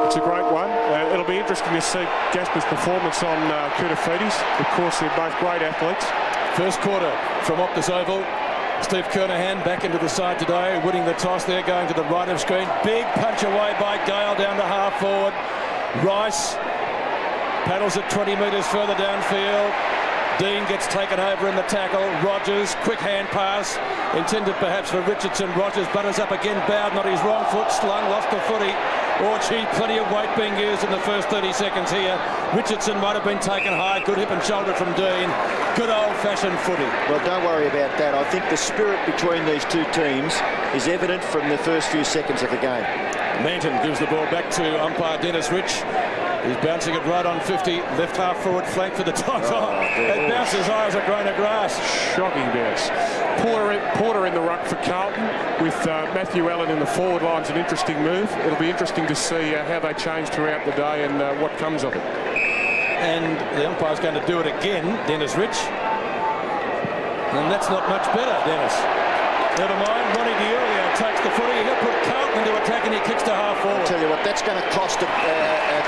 It's a great one. It'll be interesting to see Gasper's performance on Koutafidis. Of course, they're both great athletes. First quarter from Optus Oval. Steve Kernahan back into the side today, winning the toss there, going to the right of screen. Big punch away by Gale down to half forward. Rice paddles it 20 metres further downfield. Dean gets taken over in the tackle. Rogers, quick hand pass, intended perhaps for Richardson. Rogers butters up again, Bowden on his wrong foot, slung, lost the footy. Orchie, plenty of weight being used in the first 30 seconds here. Richardson might have been taken high. Good hip and shoulder from Dean. Good old-fashioned footy. Well, don't worry about that. I think the spirit between these two teams is evident from the first few seconds of the game. Manton gives the ball back to umpire Dennis Rich. He's bouncing it right on 50. Left half forward flank for the Tigers. It bounces high as a grain of grass. Shocking bounce. Porter in the ruck for Carlton with Matthew Allen in the forward line's an interesting move. It'll be interesting to see how they change throughout the day and what comes of it. And the umpire's going to do it again, Dennis Rich. And that's not much better, Dennis. Never mind, Ronnie D'Eulio takes the footy. He'll put Carlton into attack and he kicks to half forward. I'll tell you what, that's going to cost a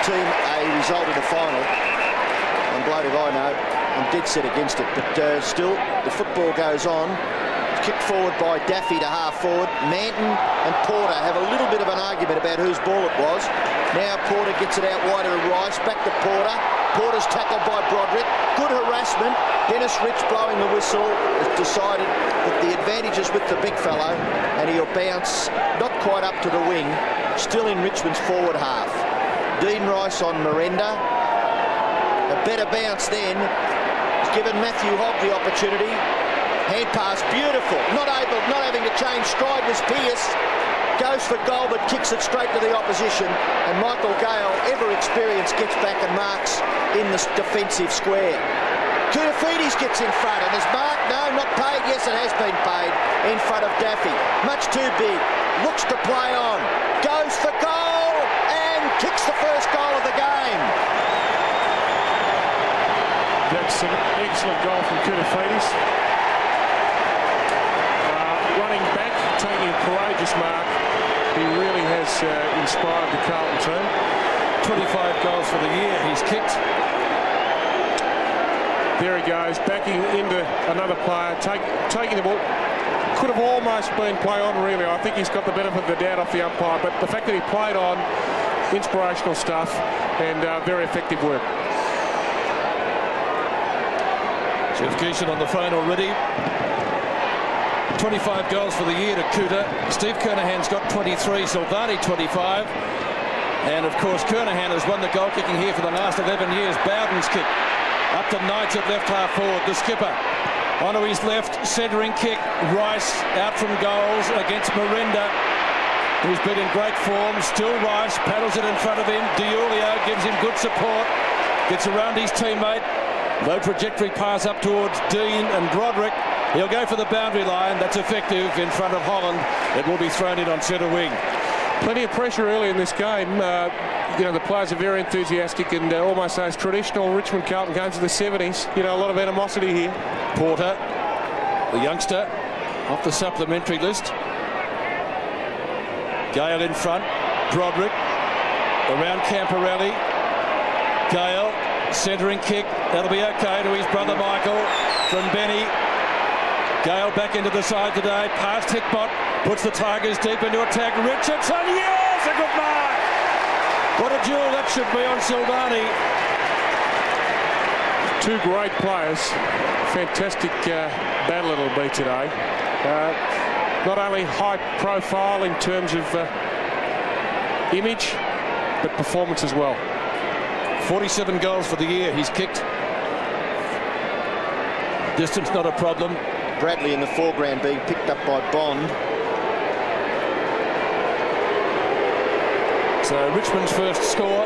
team a result in the final. I'm blown if I know. I'm dead set against it. But still, the football goes on. Kicked forward by Daffy to half forward. Manton and Porter have a little bit of an argument about whose ball it was. Now Porter gets it out wider to Rice. Back to Porter. Porter's tackled by Broderick. Good harassment. Dennis Rich blowing the whistle has decided that the advantage is with the big fellow and he'll bounce not quite up to the wing, still in Richmond's forward half. Dean Rice on Miranda. A better bounce then. He's given Matthew Hogg the opportunity. Hand pass, beautiful. Not having to change stride was Pearce. Goes for goal but kicks it straight to the opposition. And Michael Gale, ever experienced, gets back and marks in the defensive square. Koutafidis gets in front and is marked. No, not paid. Yes, it has been paid in front of Daffy. Much too big. Looks to play on. Goes for goal and kicks the first goal of the game. That's an excellent goal from Koutafidis. Running back, taking a courageous mark. He really has inspired the Carlton team. 25 goals for the year he's kicked. There he goes, backing into another player, taking the ball. Could have almost been play on, really. I think he's got the benefit of the doubt off the umpire, but the fact that he played on, inspirational stuff and very effective work. Jeff Geeshan on the phone already. 25 goals for the year to Cooter. Steve Kernahan's got 23, Silvani 25. And of course Kernahan has won the goal kicking here for the last 11 years. Bowden's kick up to Knights at left half forward. The skipper onto his left, centering kick. Rice out from goals against Miranda, who's been in great form. Still Rice paddles it in front of him. D'Eulio gives him good support. Gets around his teammate. Low trajectory pass up towards Dean and Broderick. He'll go for the boundary line. That's effective in front of Holland. It will be thrown in on centre wing. Plenty of pressure early in this game. The players are very enthusiastic and almost those traditional Richmond Carlton games of the 70s. A lot of animosity here. Porter, the youngster, off the supplementary list. Gale in front. Broderick around Camporelli. Gale, centering kick. That'll be okay to his brother Michael from Benny. Gale back into the side today, past Hickbot, puts the Tigers deep into attack. Richardson, yes, a good mark. What a duel that should be on Silvani. Two great players. Fantastic battle it'll be today. Not only high profile in terms of image, but performance as well. 47 goals for the year he's kicked. Distance not a problem. Bradley in the foreground being picked up by Bond. So Richmond's first score,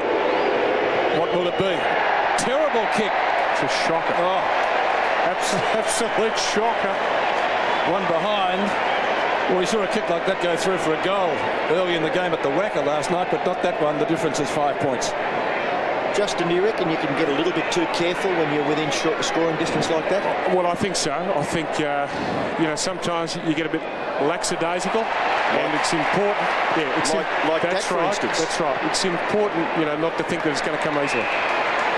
what will it be? Terrible kick. It's a shocker. Oh, absolute shocker. One behind. Well, we saw a kick like that go through for a goal early in the game at the Wacker last night, but not that one. The difference is 5 points. Justin, do you reckon you can get a little bit too careful when you're within short scoring distance like that? Well, I think so. I think, sometimes you get a bit lackadaisical, and it's important. Yeah, it's like that's that, for right. instance. That's right. It's important, not to think that it's going to come easily.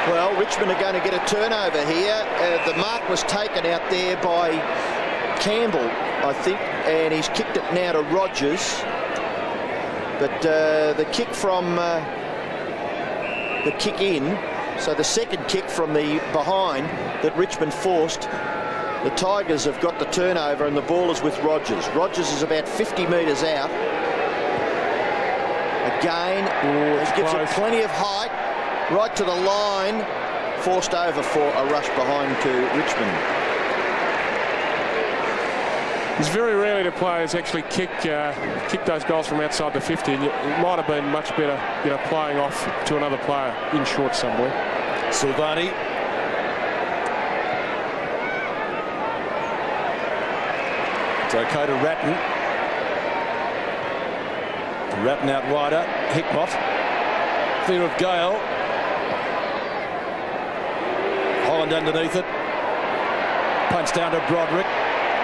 Well, Richmond are going to get a turnover here. The mark was taken out there by Campbell, I think, and he's kicked it now to Rogers. But the kick from the kick in, so the second kick from the behind that Richmond forced, the Tigers have got the turnover and the ball is with Rogers. Rogers is about 50 metres out. Again, it gives it plenty of height, right to the line, forced over for a rush behind to Richmond. It's very rarely the players actually kick those goals from outside the 50. And it might have been much better, playing off to another player in short somewhere. Silvani. It's okay to Ratton. Ratton out wider. Hickmott. Clear of Gale. Holland underneath it. Punch down to Broderick.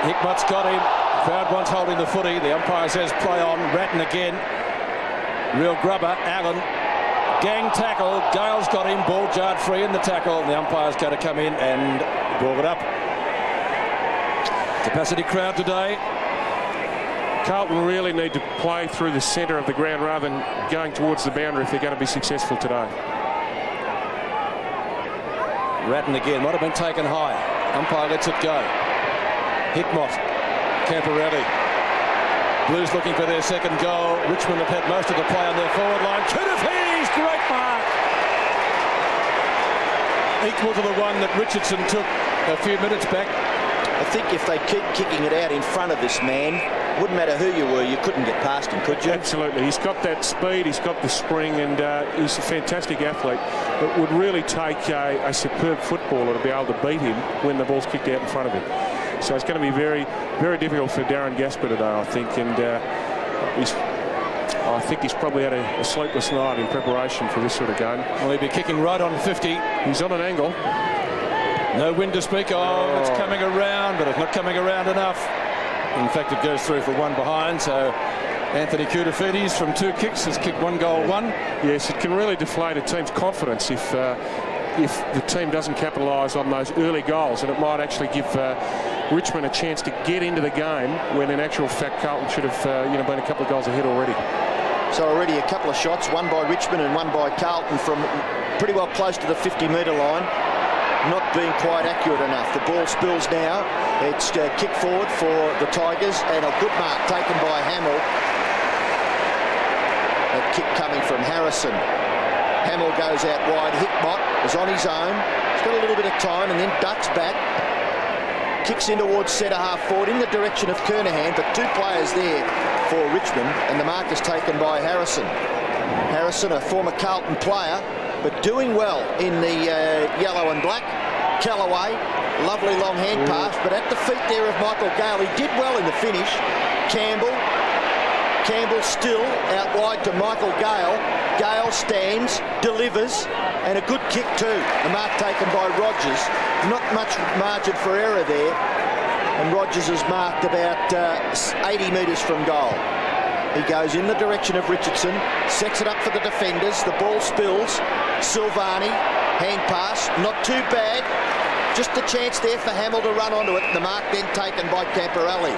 Hickmott's got him. Crowd wants holding the footy. The umpire says play on. Ratton again. Real grubber. Allen. Gang tackle. Gale's got him. Ball jarred free in the tackle. And the umpire's going to come in and ball it up. Capacity crowd today. Carlton really need to play through the centre of the ground rather than going towards the boundary if they're going to be successful today. Ratton again. Might have been taken high. Umpire lets it go. Hickmott, Camporelli. Blues looking for their second goal. Richmond have had most of the play on their forward line. Kudafis, great mark. Equal to the one that Richardson took a few minutes back. I think if they keep kicking it out in front of this man, wouldn't matter who you were, you couldn't get past him, could you? Absolutely. He's got that speed, he's got the spring, and he's a fantastic athlete. It would really take a superb footballer to be able to beat him when the ball's kicked out in front of him. So it's going to be very, very difficult for Darren Gaspar today, I think. And I think he's probably had a sleepless night in preparation for this sort of game. Well, he'll be kicking right on 50. He's on an angle. No wind to speak of. It's coming around, but it's not coming around enough. In fact, it goes through for one behind. So Anthony Kudafidis from 2 kicks has kicked 1 goal, 1. Yes, it can really deflate a team's confidence if the team doesn't capitalise on those early goals, and it might actually give Richmond a chance to get into the game when in actual fact Carlton should have been a couple of goals ahead already. So already a couple of shots, one by Richmond and one by Carlton from pretty well close to the 50-metre line, not being quite accurate enough. The ball spills now. It's kick forward for the Tigers and a good mark taken by Hamill. A kick coming from Harrison. Hamill goes out wide. Hickmott is on his own. He's got a little bit of time and then ducks back. Kicks in towards centre half forward in the direction of Kernahan, but 2 players there for Richmond, and the mark is taken by Harrison. Harrison, a former Carlton player, but doing well in the yellow and black. Callaway, lovely long hand pass, but at the feet there of Michael Gale. He did well in the finish. Campbell still out wide to Michael Gale. Gale stands, delivers, and a good kick too. The mark taken by Rogers. Not much margin for error there. And Rogers is marked about 80 metres from goal. He goes in the direction of Richardson, sets it up for the defenders. The ball spills. Silvani, hand pass, not too bad. Just a chance there for Hamill to run onto it. The mark then taken by Camporelli.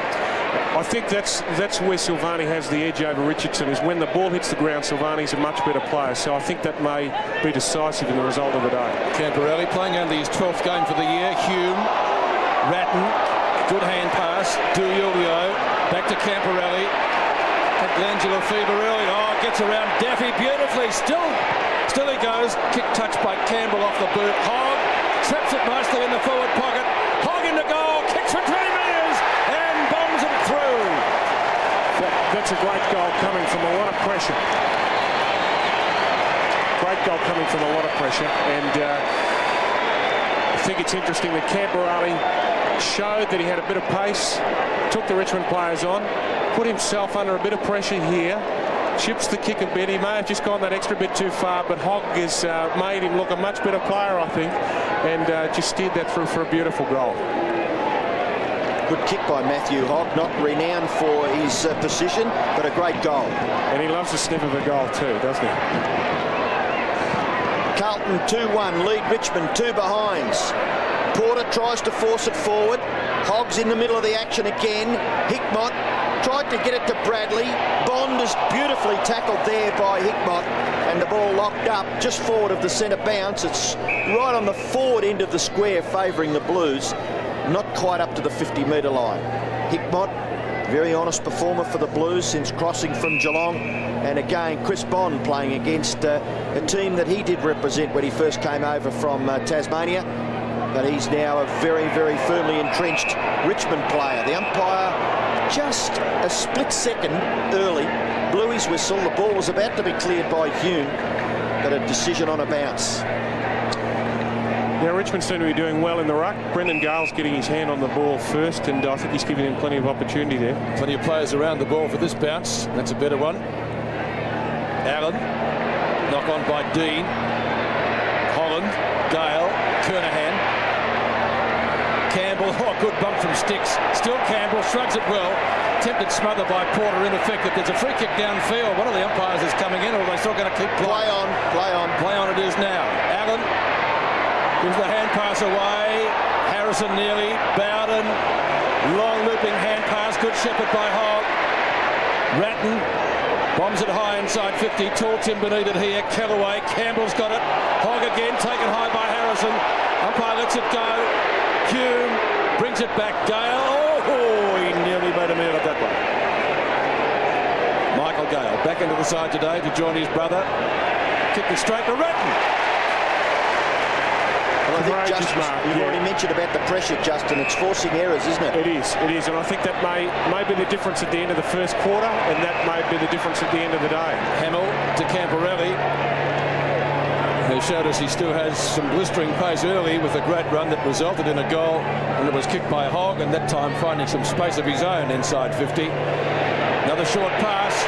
I think that's where Silvani has the edge over Richardson, is when the ball hits the ground, Silvani's a much better player. So I think that may be decisive in the result of the day. Camporelli playing only his 12th game for the year. Hume, Ratton, good hand pass. Dulio, back to Camporelli. Angelo Fever early. Oh, gets around Daffy beautifully. Still he goes. Kick touched by Campbell off the boot. Hogg traps it nicely in the forward pocket. Hogg in the goal. Kicks for 20 metres and bombs it through. That's a great goal coming from a lot of pressure. Great goal coming from a lot of pressure. And I think it's interesting that Camporelli showed that he had a bit of pace, took the Richmond players on, put himself under a bit of pressure here, chips the kick a bit. He may have just gone that extra bit too far, but Hogg has made him look a much better player, I think, and just steered that through for a beautiful goal. Good kick by Matthew Hogg, not renowned for his precision, but a great goal. And he loves the sniff of a goal too, doesn't he? Carlton 2-1, lead Richmond 2 behinds. Porter tries to force it forward. Hogg's in the middle of the action again. Hickmott tried to get it to Bradley. Bond is beautifully tackled there by Hickmott, and the ball locked up just forward of the centre bounce. It's right on the forward end of the square, favouring the Blues. Not quite up to the 50-metre line. Hickmott, very honest performer for the Blues since crossing from Geelong. And again, Chris Bond playing against a team that he did represent when he first came over from Tasmania. But he's now a very, very firmly entrenched Richmond player. The umpire, just a split second early, blew his whistle. The ball was about to be cleared by Hume, but a decision on a bounce. Now, Richmond seem to be doing well in the ruck. Brendan Gale's getting his hand on the ball first, and I think he's giving him plenty of opportunity there. Plenty of players around the ball for this bounce. That's a better one. Allen, knock on by Dean. Holland, Gale, Kernahan. Campbell, good bump from Sticks. Still Campbell, shrugs it well. Tempted smother by Porter, ineffective. There's a free kick downfield. One of the umpires is coming in, or are they still going to keep playing? Play on it is now. Allen gives the hand pass away. Harrison nearly. Bowden, long looping hand pass. Good shepherd by Hogg. Ratton bombs it high inside 50. Tall Tim beneath it here. Kellaway. Campbell's got it. Hogg again, taken high by Harrison. Umpire lets it go. Hume brings it back. Gale. Oh, he nearly made a meal of that one. Michael Gale back into the side today to join his brother. Kick it straight to Ratton. Well, I think, Justin, you've already mentioned about the pressure, Justin. It's forcing errors, isn't it? It is, and I think that may be the difference at the end of the first quarter, and that may be the difference at the end of the day. Hamill to Camporelli, who showed us he still has some blistering pace early with a great run that resulted in a goal, and it was kicked by Hogg, and that time finding some space of his own inside 50. Another short pass.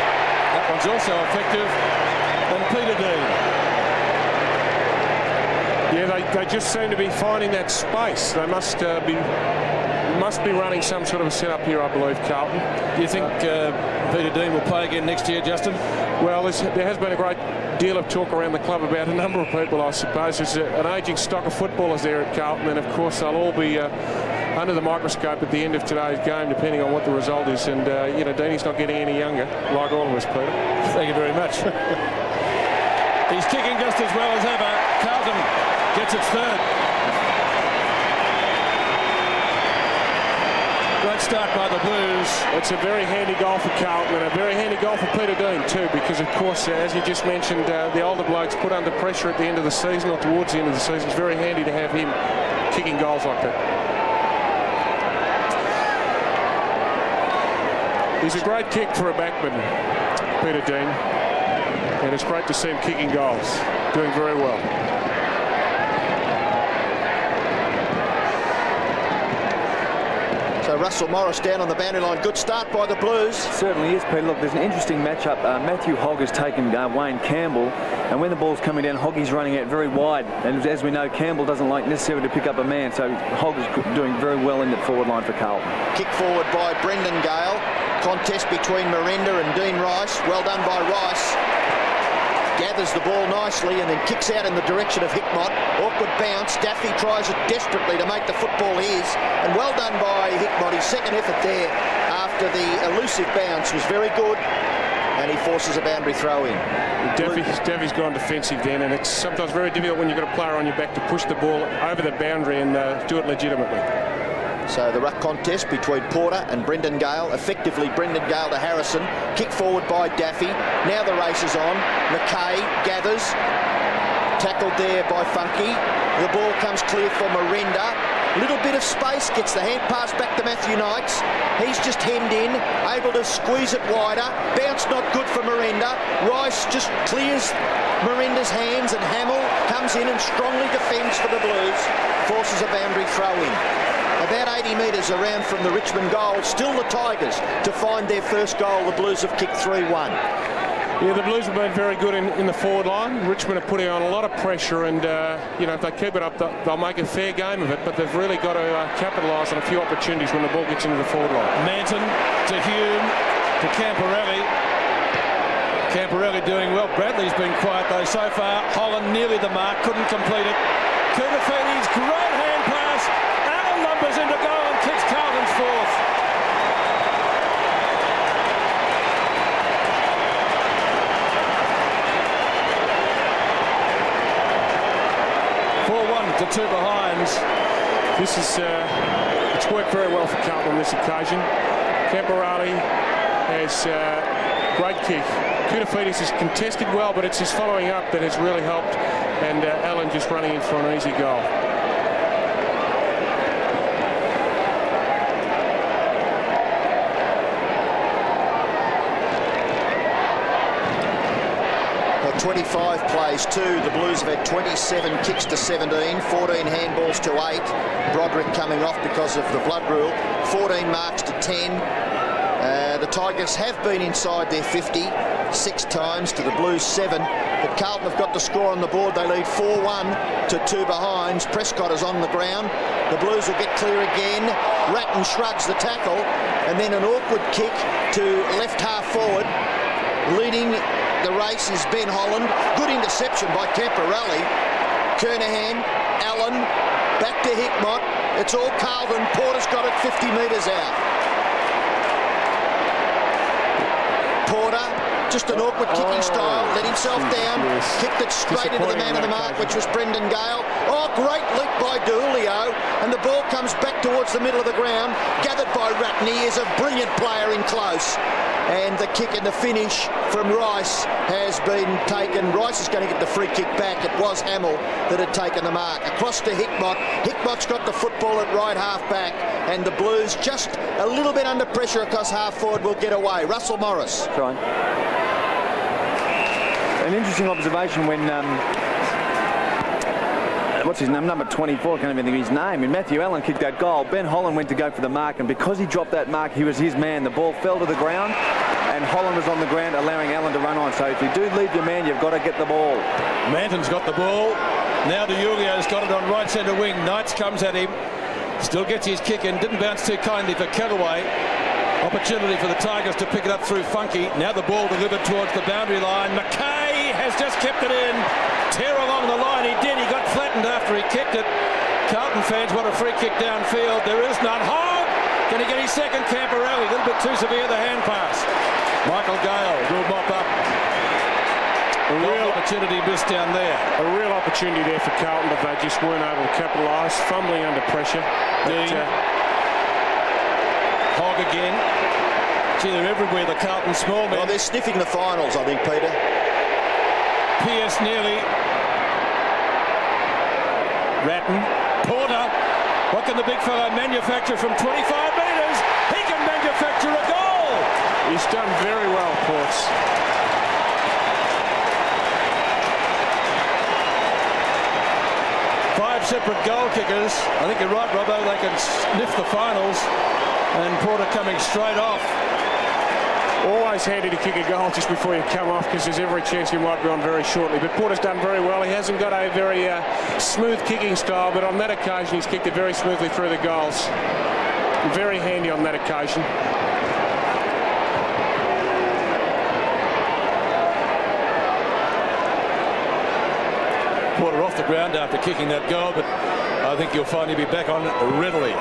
That one's also effective. And Peter Dean. Yeah, they just seem to be finding that space. They must be running some sort of a setup here, I believe, Carlton. Do you think Peter Dean will play again next year, Justin? Well, there has been a great deal of talk around the club about a number of people, I suppose. There's an ageing stock of footballers there at Carlton, and of course they'll all be under the microscope at the end of today's game, depending on what the result is. And Deanie's not getting any younger, like all of us, Peter. Thank you very much. He's kicking just as well as ever. Carlton gets its third. Great start by the Blues. It's a very handy goal for Carlton, and a very handy goal for Peter Dean too, because of course, as you just mentioned, the older blokes put under pressure at the end of the season or towards the end of the season. It's very handy to have him kicking goals like that. He's a great kick for a backman, Peter Dean, and it's great to see him kicking goals, doing very well. So Russell Morris down on the boundary line. Good start by the Blues. Certainly is, Peter. Look, there's an interesting matchup. Matthew Hogg has taken Wayne Campbell, and when the ball's coming down, Hoggy's running out very wide. And as we know, Campbell doesn't like necessarily to pick up a man, so Hogg is doing very well in the forward line for Carlton. Kick forward by Brendan Gale. Contest between Miranda and Dean Rice. Well done by Rice. Gathers the ball nicely and then kicks out in the direction of Hickmott. Awkward bounce. Daffy tries it desperately to make the football his. And well done by Hickmott. His second effort there after the elusive bounce was very good. And he forces a boundary throw in. Daffy's gone defensive then, and it's sometimes very difficult when you've got a player on your back to push the ball over the boundary and do it legitimately. So the ruck contest between Porter and Brendan Gale. Effectively Brendan Gale to Harrison. Kick forward by Daffy. Now the race is on. McKay gathers. Tackled there by Funky. The ball comes clear for Miranda. Little bit of space. Gets the hand pass back to Matthew Knights. He's just hemmed in. Able to squeeze it wider. Bounce not good for Miranda. Rice just clears Miranda's hands, and Hamill comes in and strongly defends for the Blues. Forces a boundary throw in. About 80 metres around from the Richmond goal. Still the Tigers to find their first goal. The Blues have kicked 3-1. Yeah, the Blues have been very good in the forward line. Richmond are putting on a lot of pressure, and if they keep it up, they'll make a fair game of it. But they've really got to capitalise on a few opportunities when the ball gets into the forward line. Manton to Hume to Camporelli. Camporelli doing well. Bradley's been quiet though so far. Holland nearly the mark, couldn't complete it. Koulibaly's great hand pass. Allen lumbers into goal and kicks Carlton's fourth. To 2 behinds. This is it's worked very well for Carlton on this occasion. Camporelli has great kick. Koulibaly has contested well, but it's his following up that has really helped, and Allen just running in for an easy goal. Well, 25 plays 2. The Blues have had 27 kicks to 17, 14 handballs to 8. Broderick coming off because of the blood rule. 14 marks to 10. The Tigers have been inside their 50 6 times to the Blues 7. But Carlton have got the score on the board. They lead 4-1 to 2 behinds. Prescott is on the ground. The Blues will get clear again. Ratton shrugs the tackle, and then an awkward kick to left half forward. Leading the race is Ben Holland. Good interception by Camporelli. Kernahan, Allen, back to Hickmott. It's all Carlton. Porter's got it 50 metres out. Porter, just an awkward kicking style, let himself down, kicked it straight into the man of the mark, which was Brendan Gale. Oh, great leap by D'Ulio, and the ball comes back towards the middle of the ground, gathered by Ratton. He is a brilliant player in close. And the kick and the finish from Rice has been taken. Rice is going to get the free kick back. It was Hamill that had taken the mark. Across to Hickmott. Hickmott's got the football at right half back, and the Blues just a little bit under pressure across half forward will get away. Russell Morris. That's right. An interesting observation when what's his name, number 24, I can't even think of his name, and Matthew Allen kicked that goal. Ben Holland went to go for the mark, and because he dropped that mark, he was his man. The ball fell to the ground, and Holland was on the ground, allowing Allen to run on. So if you do leave your man, you've got to get the ball. Manton's got the ball. Now D'Ulio's got it on right centre wing. Knights comes at him. Still gets his kick in. Didn't bounce too kindly for Callaway. Opportunity for the Tigers to pick it up through Funky. Now the ball delivered towards the boundary line. McKay has just kept it in. Tear along the line. He did. He got flattened after he kicked it. Carlton fans want a free kick downfield. There is none. Hogg! Can he get his second? Camporelli. A little bit too severe, the hand pass. Michael Gale will mop up. A real opportunity missed down there. A real opportunity there for Carlton, but they just weren't able to capitalise. Fumbling under pressure. Dean. Hogg again. Gee, they're everywhere, the Carlton small men. Well, they're sniffing the finals, I think, Peter. Pearce nearly. Ratton. Porter. What can the big fellow manufacture from 25 metres? He can manufacture a goal. He's done very well, Ports. Five separate goal kickers. I think you're right, Robbo. They can sniff the finals. And Porter coming straight off. Always handy to kick a goal just before you come off, because there's every chance you might be on very shortly. But Porter's done very well. He hasn't got a very smooth kicking style, but on that occasion he's kicked it very smoothly through the goals. Very handy on that occasion. Porter off the ground after kicking that goal, but I think you'll find he'll be back on readily.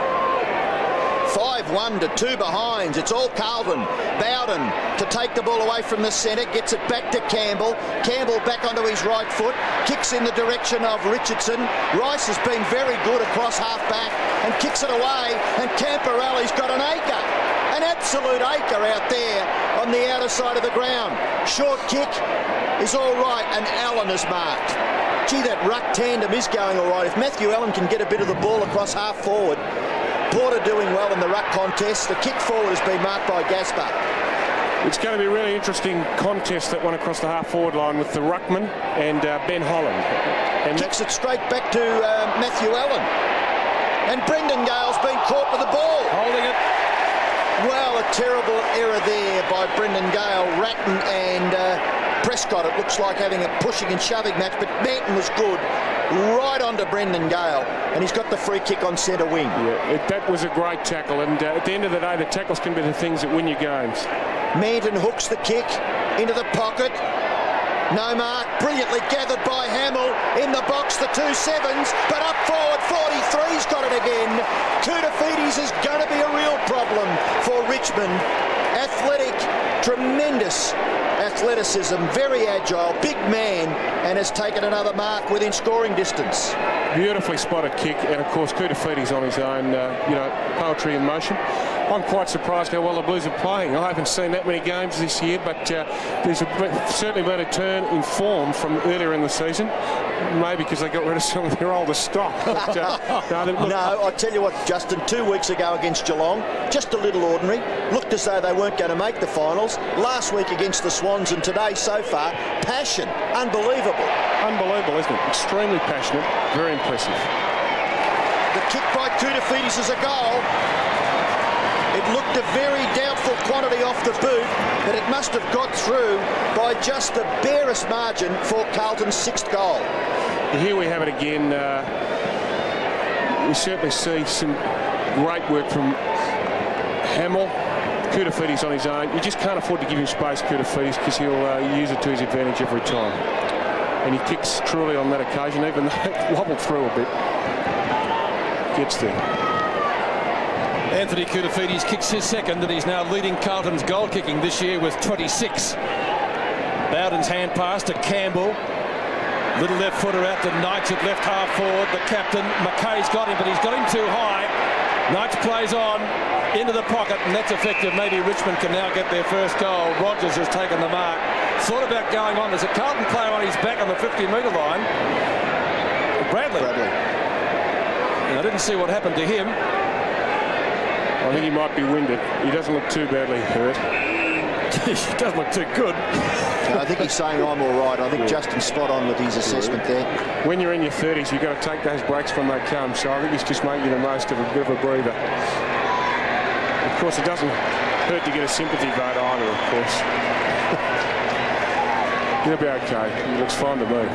5-1 to 2 behinds. It's all Carlton. Bowden to take the ball away from the centre, gets it back to Campbell. Campbell back onto his right foot, kicks in the direction of Richardson. Rice has been very good across half back and kicks it away, and Camporelli's got an acre. An absolute acre out there on the outer side of the ground. Short kick is all right, and Allen is marked. Gee, that ruck tandem is going all right. If Matthew Allen can get a bit of the ball across half forward. Porter doing well in the ruck contest. The kick forward has been marked by Gaspar. It's going to be a really interesting contest, that one across the half forward line with the ruckman and Ben Holland. And kicks it straight back to Matthew Allen. And Brendan Gale's been caught with the ball. Holding it. Well, a terrible error there by Brendan Gale. Ratton and Prescott, it looks like having a pushing and shoving match, but Manton was good. Right onto Brendan Gale, and he's got the free kick on centre wing. Yeah, that was a great tackle, and at the end of the day, the tackles can be the things that win you games. Manton hooks the kick into the pocket. No mark, brilliantly gathered by Hamill. In the box, the 2-7s, but up forward, 43's got it again. Koutafidis is going to be a real problem for Richmond. Athletic, tremendous athleticism, very agile, big man, and has taken another mark within scoring distance. Beautifully spotted kick, and of course Koutafidis on his own, poetry in motion. I'm quite surprised how well the Blues are playing. I haven't seen that many games this year, but there's certainly been a turn in form from earlier in the season. Maybe because they got rid of some of their older stock. But, no, I tell you what, Justin, 2 weeks ago against Geelong, just a little ordinary. Looked as though they weren't going to make the finals. Last week against the Swans, and today so far, passion, unbelievable. Unbelievable, isn't it? Extremely passionate, very impressive. The kick by Koutafidis is a goal. It looked a very doubtful quantity off the boot, but it must have got through by just the barest margin for Carlton's 6th goal. Here we have it again. We certainly see some great work from Hamill. Koutafidis on his own. You just can't afford to give him space, Koutafidis, because he'll use it to his advantage every time. And he kicks truly on that occasion, even though it wobbled through a bit. Gets there. Anthony Koutafidis kicks his second, and he's now leading Carlton's goal kicking this year with 26. Bowden's hand pass to Campbell. Little left footer out to Knights at left half forward. The captain, McKay's got him, but he's got him too high. Knights plays on into the pocket, and that's effective. Maybe Richmond can now get their first goal. Rogers has taken the mark. Thought about going on. There's a Carlton player on his back on the 50-metre line. Bradley. And I didn't see what happened to him. I think he might be winded. He doesn't look too badly hurt. He doesn't look too good. I think he's saying I'm all right. I think Justin's spot on with his assessment there. When you're in your 30s, you've got to take those breaks when they come. So I think he's just making the most of a bit of a breather. Of course, it doesn't hurt to get a sympathy vote either, of course. He'll be okay. He looks fine to me.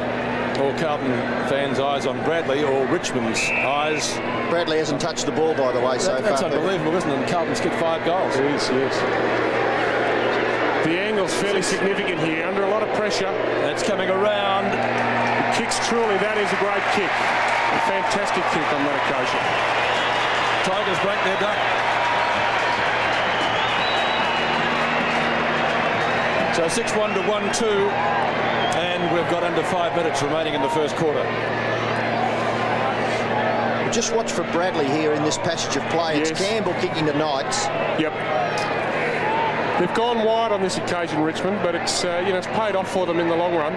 Or Carlton fans' eyes on Bradley, or Richmond's eyes. Bradley hasn't touched the ball, by the way, so far. That's unbelievable, isn't it? And Carlton's kicked 5 goals. It is, yes. The angle's fairly significant here, under a lot of pressure. That's coming around. The kick's truly, that is a great kick. A fantastic kick on that occasion. Tigers break their duck. So 6-1 to 1-2. And we've got under 5 minutes remaining in the first quarter. Just watch for Bradley here in this passage of play. Yes. It's Campbell kicking to Knights. Yep. They've gone wide on this occasion, Richmond, but it's it's paid off for them in the long run.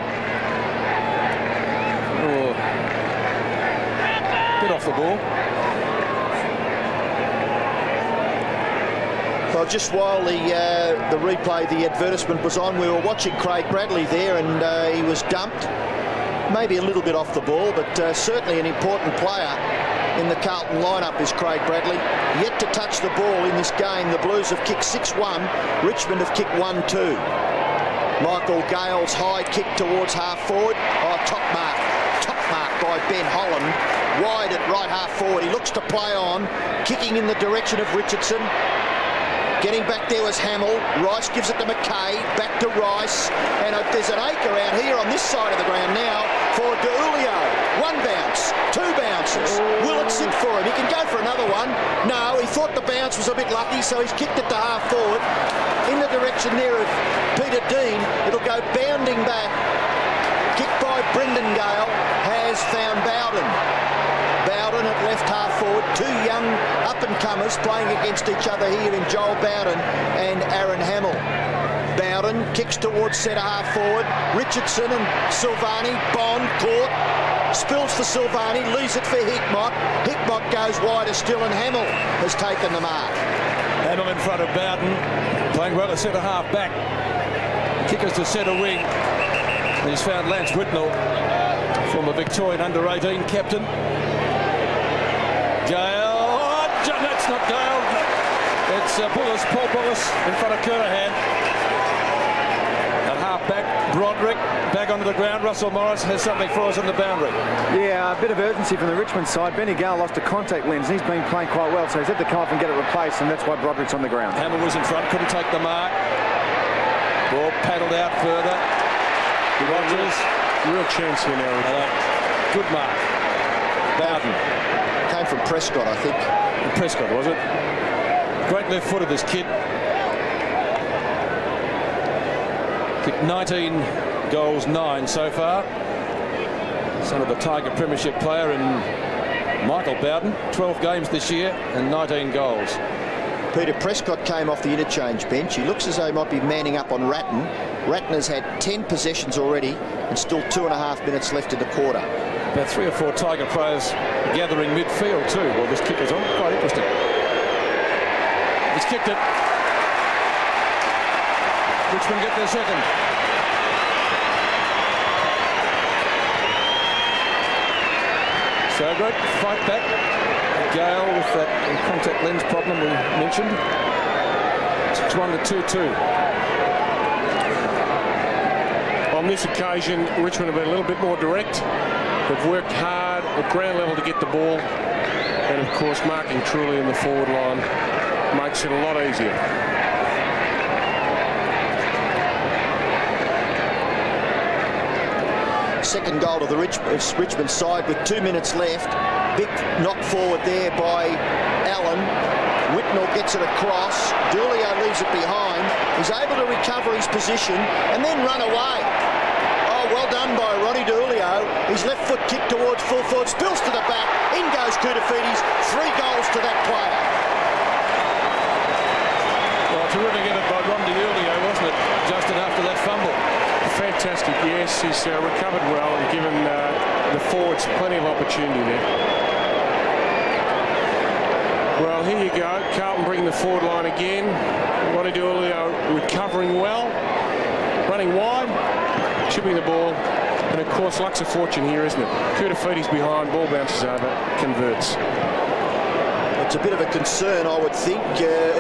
Oh. Bit off the ball. Well, just while the replay, the advertisement was on, we were watching Craig Bradley there, and he was dumped. Maybe a little bit off the ball, but certainly an important player in the Carlton lineup is Craig Bradley. Yet to touch the ball in this game. The Blues have kicked 6-1. Richmond have kicked 1-2. Michael Gale's high kick towards half forward. Oh, top mark by Ben Holland. Wide at right half forward. He looks to play on. Kicking in the direction of Richardson. Getting back there was Hamill. Rice gives it to McKay. Back to Rice. And there's an acre out here on this side of the ground now for DeUlio. 1 bounce. 2 bounces. Will it sit for him? He can go for another one. No, he thought the bounce was a bit lucky, so he's kicked it to half forward. In the direction there of Peter Dean. It'll go bounding back. Kicked by Brendan Gale. Has found Bowden. Bowden at left half forward. 2 young up-and-comers playing against each other here in Joel Bowden and Aaron Hamill. Bowden kicks towards centre half forward. Richardson and Silvani. Bond caught. Spills for Silvani. Leaves it for Hickmott. Hickmott goes wider still, and Hamill has taken the mark. Hamill in front of Bowden. Playing well at centre half back. Kickers to centre wing. And he's found Lance Whitnell, former Victorian under-18 captain. Gale, that's not Gale. It's Paul Bullis in front of Kernahan. At half-back, Broderick back onto the ground. Russell Morris has something for us on the boundary. Yeah, a bit of urgency from the Richmond side. Benny Gale lost a contact lens. He's been playing quite well, so he's had to come up and get it replaced, and that's why Broderick's on the ground. Hamill was in front, couldn't take the mark. Ball paddled out further. Rogers. Real chance here now. Good mark. Bowden. Came from Prescott, I think. Prescott, was it? Great left foot of this kid. Kicked 19 goals, 9 so far. Son of the Tiger Premiership player in Michael Bowden. 12 games this year and 19 goals. Peter Prescott came off the interchange bench. He looks as though he might be manning up on Ratton. Ratton has had 10 possessions already and still 2.5 minutes left in the quarter. About 3 or 4 Tiger players gathering midfield too while this kick is on. Quite interesting. He's kicked it. Richmond get their second. So great fight back. Gale with that contact lens problem we mentioned. 6-1 to 2-2. On this occasion, Richmond have been a little bit more direct. They've worked hard at ground level to get the ball. And of course, marking truly in the forward line makes it a lot easier. Second goal to the Richmond side with 2 minutes left. Big knock forward there by Allen. Whitnell gets it across. Dulio leaves it behind. He's able to recover his position and then run away. Oh, well done by Ronnie Dulio. His left foot kick towards full forward. Spills to the back. In goes Koutafidis. 3 goals to that player. Well, terrific effort by Ronnie Dulio, wasn't it? Justin, after that fumble. Fantastic, yes. He's recovered well and given the forwards plenty of opportunity there. Well, here you go. Carlton bringing the forward line again. Ronnie Dulio recovering well. Running wide. Chipping the ball. And, of course, luck's a fortune here, isn't it? Koutafidis behind. Ball bounces over. Converts. It's a bit of a concern, I would think,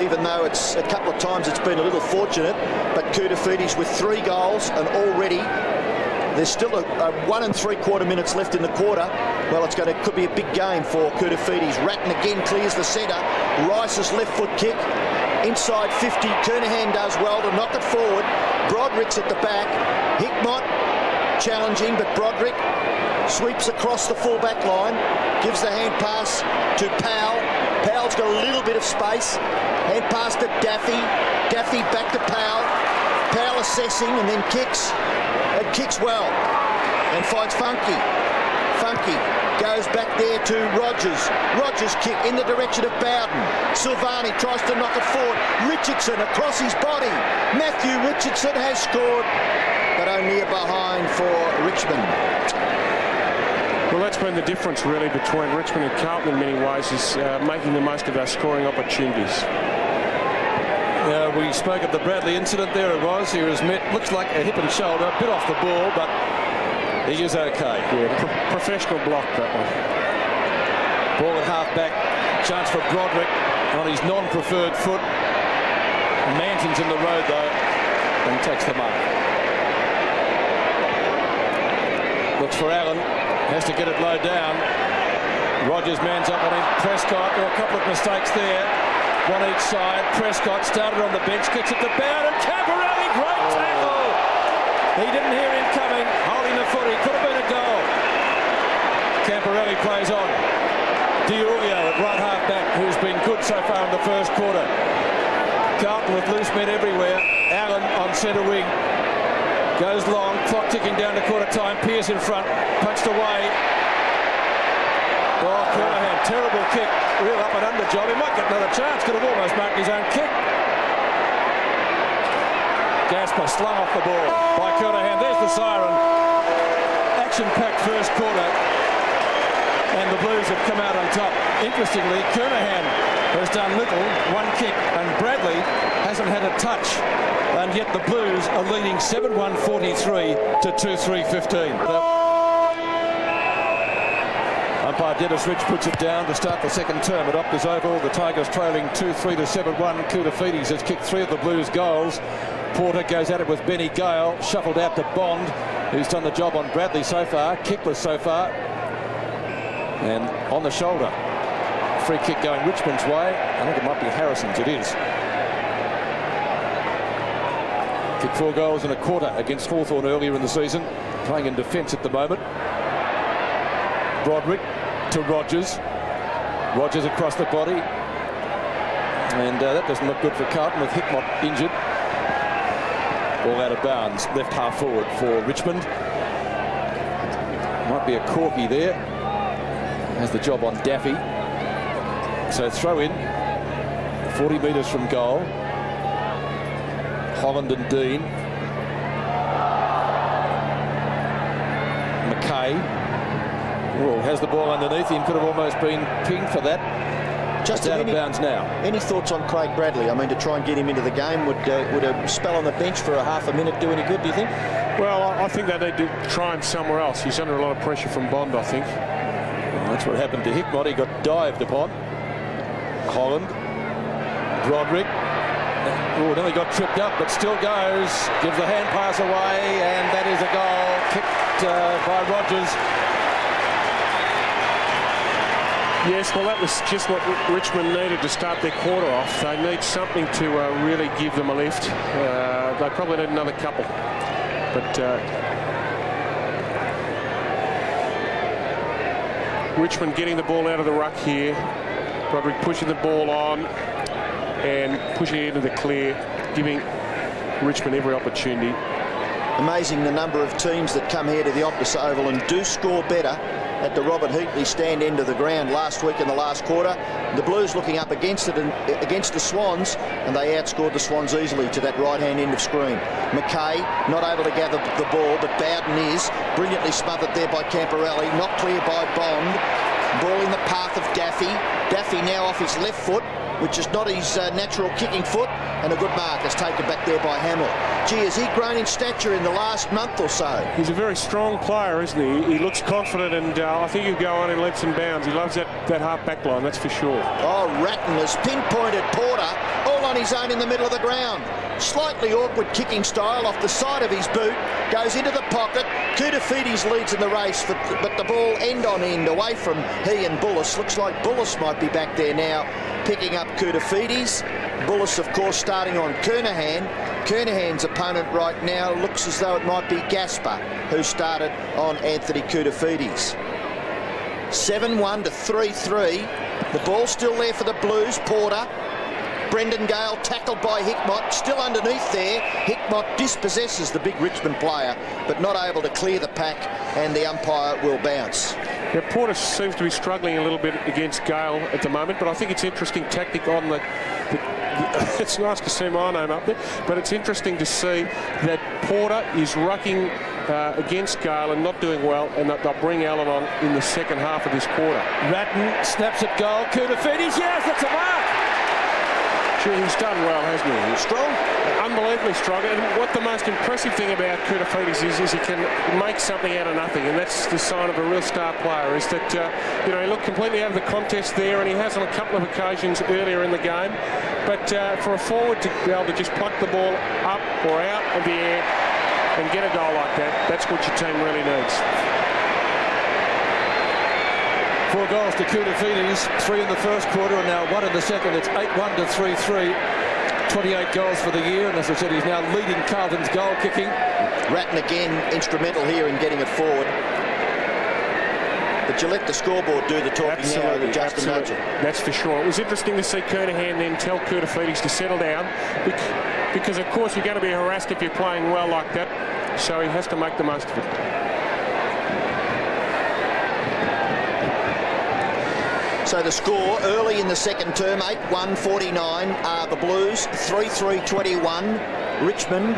even though it's a couple of times it's been a little fortunate. But Koutafidis with 3 goals and already there's still a 1 3/4 minutes left in the quarter. Well, could be a big game for Koutafidis. Ratton again clears the centre. Rice's left foot kick inside 50. Kernahan does well to knock it forward. Broderick's at the back. Hickmott challenging, but Broderick sweeps across the full back line. Gives the hand pass to Powell. Powell's got a little bit of space. Hand pass to Daffy. Daffy back to Powell. Powell assessing and then kicks. And kicks well. And finds Funky. Funky goes back there to Rogers. Rogers kick in the direction of Bowden. Silvani tries to knock it forward. Richardson across his body. Matthew Richardson has scored, but only a behind for Richmond. Well, that's been the difference, really, between Richmond and Carlton in many ways, is making the most of our scoring opportunities. We spoke of the Bradley incident. There it was. He was met, looks like a hip and shoulder, a bit off the ball, but he is okay. Yeah, professional block, that one. Ball at half-back. Chance for Broderick on his non-preferred foot. Manton's in the road, though, and takes the mark. Looks for Allen. Has to get it low down. Rogers mans up on him. Prescott, a couple of mistakes there. One each side. Prescott started on the bench, kicks it to Bowden. Camporelli, great tackle. He didn't hear him coming, holding the footy. Could have been a goal. Camporelli plays on. Dulio at right half-back, who's been good so far in the first quarter. Carlton with loose men everywhere. Allen on centre wing. Goes long, clock ticking down to quarter time. Pearce in front, punched away. Oh, Kernahan, terrible kick. Real up and under job. He might get another chance. Could have almost marked his own kick. Gasper slung off the ball by Kernahan. There's the siren. Action-packed first quarter. And the Blues have come out on top. Interestingly, Kernahan has done little, 1 kick, and Bradley hasn't had a touch. And yet the Blues are leading 7-1-43 to 2-3-15. A Umpire Dennis Rich puts it down to start the second term at Optus Oval. The Tigers trailing 2-3 to 7-1. Koutafidis has kicked 3 of the Blues' goals. Porter goes at it with Benny Gale, shuffled out to Bond, who's done the job on Bradley so far, kickless so far, and on the shoulder. Free kick going Richmond's way. I think it might be Harrison's. It is. Kicked 4 goals in a quarter against Hawthorn earlier in the season, playing in defence at the moment. Broderick to Rogers. Rogers across the body, and that doesn't look good for Carlton with Hickmott injured. All out of bounds, left half forward for Richmond. Might be a corky there. Has the job on Daffy. So throw in, 40 metres from goal. Holland and Dean. McKay. Oh, has the ball underneath him. Could have almost been pinged for that. Just out of bounds now. Any thoughts on Craig Bradley? I mean, to try and get him into the game, would a spell on the bench for a half a minute do any good, do you think? Well, I think they need to try him somewhere else. He's under a lot of pressure from Bond, I think. Well, that's what happened to Hickmott. He got dived upon. Holland. Broderick. Oh, then he got tripped up, but still goes. Gives the hand pass away, and that is a goal kicked by Rogers. Yes, well, that was just what Richmond needed to start their quarter off. They need something to really give them a lift. They probably need another couple. But Richmond getting the ball out of the ruck here. Broderick pushing the ball on and pushing it into the clear, giving Richmond every opportunity. Amazing the number of teams that come here to the Optus Oval and do score better at the Robert Heatley stand end of the ground last week in the last quarter. The Blues looking up against it and against the Swans, and they outscored the Swans easily to that right-hand end of screen. McKay not able to gather the ball, but Bowden is brilliantly smothered there by Camporelli, not clear by Bond. Ball in the path of Daffy. Daffy now off his left foot, which is not his natural kicking foot, and a good mark is taken back there by Hamill. Gee, has he grown in stature in the last month or so? He's a very strong player, isn't he? He looks confident, and I think he'll go on in leaps and bounds. He loves that half back line, that's for sure. Oh, Ratton has pinpointed Porter all on his own in the middle of the ground. Slightly awkward kicking style off the side of his boot, goes into the pocket. Koutafidis leads in the race, but the ball end on end away from he and Bullis. Looks like Bullis might be back there now, picking up Koutafidis. Bullis, of course, starting on Kernahan. Kernahan's opponent right now looks as though it might be Gaspar, who started on Anthony Koutafidis. 7-1 to 3-3. The ball still there for the Blues. Porter. Brendan Gale tackled by Hickmott, still underneath there. Hickmott dispossesses the big Richmond player, but not able to clear the pack, and the umpire will bounce. Yeah, Porter seems to be struggling a little bit against Gale at the moment, but I think it's interesting tactic on the it's nice to see my name up there, but it's interesting to see that Porter is rucking against Gale and not doing well, and that they'll bring Allen on in the second half of this quarter. Ratton snaps at goal. Koutafidis, yes, that's a mark. He's done well, hasn't he? Strong? Unbelievably strong. And what the most impressive thing about Koutafidis is he can make something out of nothing, and that's the sign of a real star player, is that, he looked completely out of the contest there, and he has on a couple of occasions earlier in the game. But for a forward to be able to just pluck the ball up or out of the air and get a goal like that, that's what your team really needs. 4 goals to Koutafidis, 3 in the first quarter and now 1 in the second. It's 8-1 to 3-3. 28 goals for the year, and as I said, he's now leading Carlton's goal kicking. Ratton again instrumental here in getting it forward. But you let the scoreboard do the talking now with Justin Nugent. That's for sure. It was interesting to see Kernahan then tell Koutafidis to settle down, because of course you're going to be harassed if you're playing well like that, so he has to make the most of it. So the score early in the second term, 8-1-49 are the Blues, 3-3-21. Richmond,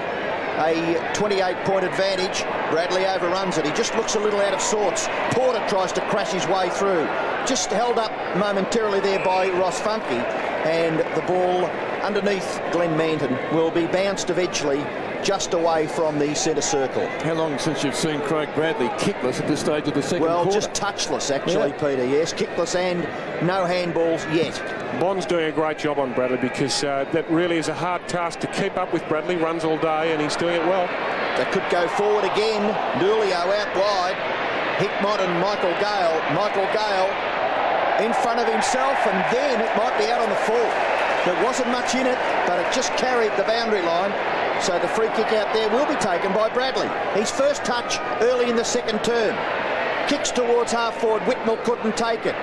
a 28-point advantage. Bradley overruns it. He just looks a little out of sorts. Porter tries to crash his way through. Just held up momentarily there by Ross Funke. And the ball underneath Glenn Manton will be bounced eventually just away from the centre circle. How long since you've seen Craig Bradley kickless at this stage of the second quarter? Well, just touchless, actually, Peter, yes. Kickless and no handballs yet. Bond's doing a great job on Bradley because that really is a hard task to keep up with. Bradley runs all day and he's doing it well. They could go forward again. Dulio out wide. Hickmott and Michael Gale. Michael Gale in front of himself, and then it might be out on the full. There wasn't much in it, but it just carried the boundary line. So the free kick out there will be taken by Bradley. His first touch early in the second term. Kicks towards half forward. Whitnell couldn't take it.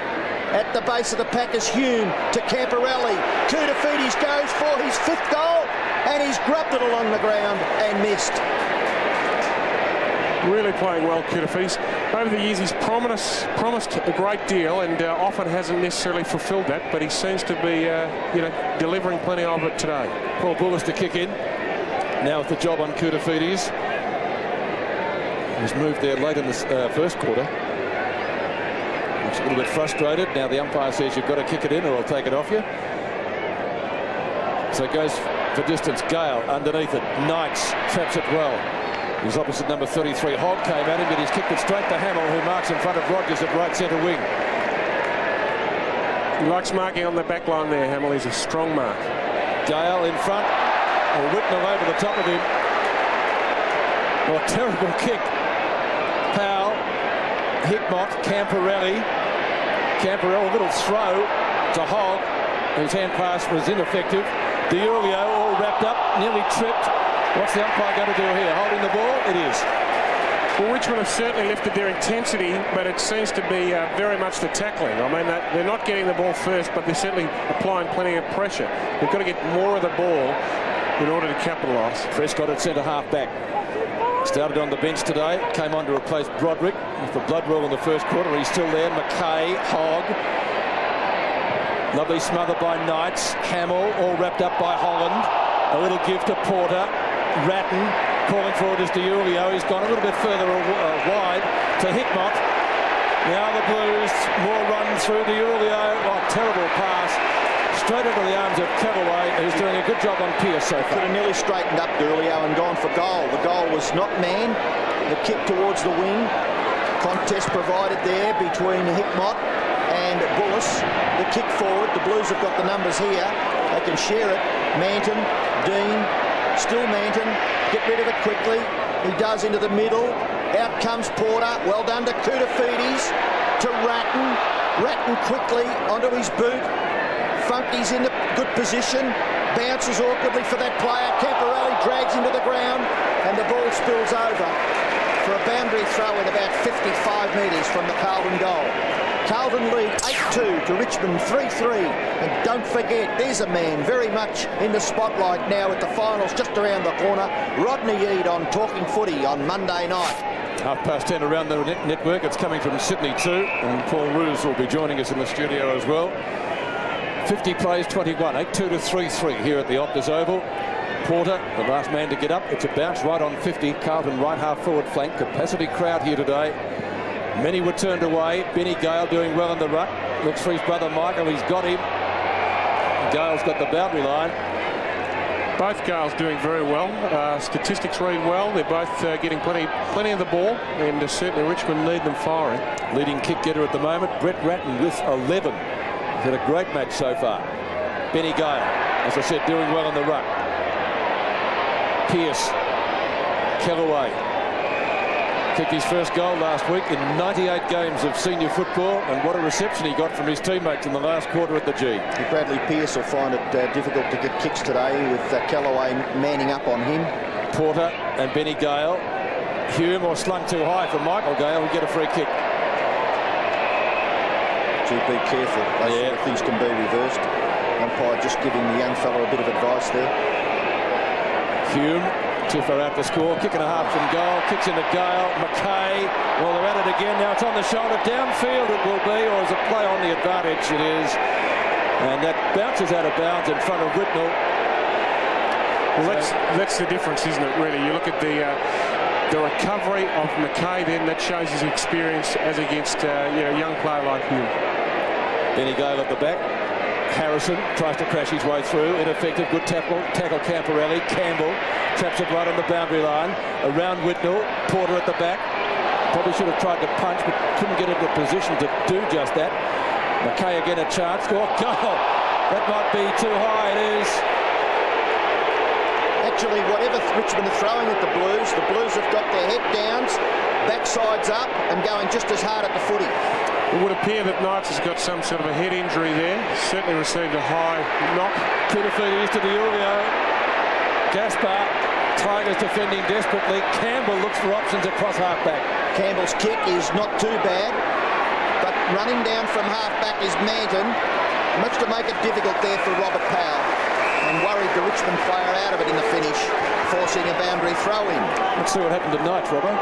At the base of the pack is Hume to Camporelli. Koutafidis goes for his 5th goal, and he's grabbed it along the ground and missed. Really playing well, Koutafidis. Over the years, he's promised a great deal, and often hasn't necessarily fulfilled that. But he seems to be, delivering plenty of it today. Paul Bullis to kick in. Now with the job on Koutafidis. He's moved there late in the first quarter. Looks a little bit frustrated. Now the umpire says you've got to kick it in, or I'll take it off you. So it goes for distance. Gale underneath it. Knights traps it well. He's opposite number 33. Hogg came at him, but he's kicked it straight to Hamill, who marks in front of Rogers at right centre wing. He likes marking on the back line there, Hamill. He's a strong mark. Gale in front. Or Whitnell over the top of him. Oh, terrible kick. Powell, Hickmott, Camporelli. Camporelli, a little throw to Hogg, whose hand pass was ineffective. Diulio all wrapped up, nearly tripped. What's the umpire going to do here? Holding the ball? It is. Well, Richmond have certainly lifted their intensity, but it seems to be very much the tackling. I mean, they're not getting the ball first, but they're certainly applying plenty of pressure. They've got to get more of the ball in order to capitalise. Prescott at centre half back. Started on the bench today. Came on to replace Broderick with the blood rule in the first quarter. He's still there. McKay, Hogg. Lovely smother by Knights. Hamill all wrapped up by Holland. A little gift to Porter. Ratton calling forward is Diulio. He's gone a little bit further wide to Hickmott. Now the Blues, more run through Diulio. Oh, terrible pass. Straight into the arms of Callaway, who's doing a good job on Pearce so far. Could have nearly straightened up Dulio and gone for goal. The goal was not man. The kick towards the wing. Contest provided there between Hickmott and Bullis. The kick forward. The Blues have got the numbers here. They can share it. Manton, Dean, still Manton. Get rid of it quickly. He does into the middle. Out comes Porter. Well done to Koutafidis. To Ratton. Ratton quickly onto his boot. Funky's in the good position. Bounces awkwardly for that player. Camporelli drags him to the ground, and the ball spills over for a boundary throw in about 55 metres from the Carlton goal. Carlton lead 8-2 to Richmond 3-3. And don't forget, there's a man very much in the spotlight now at the finals just around the corner. Rodney Eade on Talking Footy on Monday night. 10:30 around the network. It's coming from Sydney too, and Paul Roos will be joining us in the studio as well. 50 plays 21, 8-2 to 3-3 here at the Optus Oval. Porter, the last man to get up. It's a bounce right on 50. Carlton right half forward flank. Capacity crowd here today. Many were turned away. Benny Gale doing well in the ruck. Looks for his brother Michael. He's got him. Gale's got the boundary line. Both Gales doing very well. Statistics read well. They're both getting plenty of the ball, and certainly Richmond need them firing. Leading kick getter at the moment, Brett Ratton with 11. He's had a great match so far. Benny Gale, as I said, doing well in the ruck. Pearce, Callaway, kicked his first goal last week in 98 games of senior football, and what a reception he got from his teammates in the last quarter at the G. Bradley Pearce will find it difficult to get kicks today with Callaway manning up on him. Porter and Benny Gale. Hume or slung too high for Michael Gale will get a free kick. To be careful. Those sort of things can be reversed. Umpire just giving the young fella a bit of advice there. Hume, too far out to score. Kick and a half from goal. Kicks into Gale. McKay. Well, they're at it again. Now it's on the shoulder. Downfield it will be, or is a play on the advantage? It is. And that bounces out of bounds in front of Whitnell. Well, that's the difference, isn't it, really? You look at the recovery of McKay, then that shows his experience as against a young player like Hume. Benny Gale at the back. Harrison tries to crash his way through. Ineffective. Good tackle Camporelli. Campbell traps it right on the boundary line. Around Whitnell. Porter at the back. Probably should have tried to punch, but couldn't get into a position to do just that. McKay again a chance. Oh, goal! That might be too high. It is. Actually, whatever Richmond are throwing at the Blues have got their head downs, backsides up, and going just as hard at the footy. It would appear that Knights has got some sort of a head injury there. Certainly received a high knock. Kudafidis to Diulio. Gaspar. Tigers defending desperately. Campbell looks for options across half-back. Campbell's kick is not too bad, but running down from half-back is Manton. Much to make it difficult there for Robert Powell. And worried the Richmond player out of it in the finish, forcing a boundary throw-in. Let's see what happened to Knights, Robert.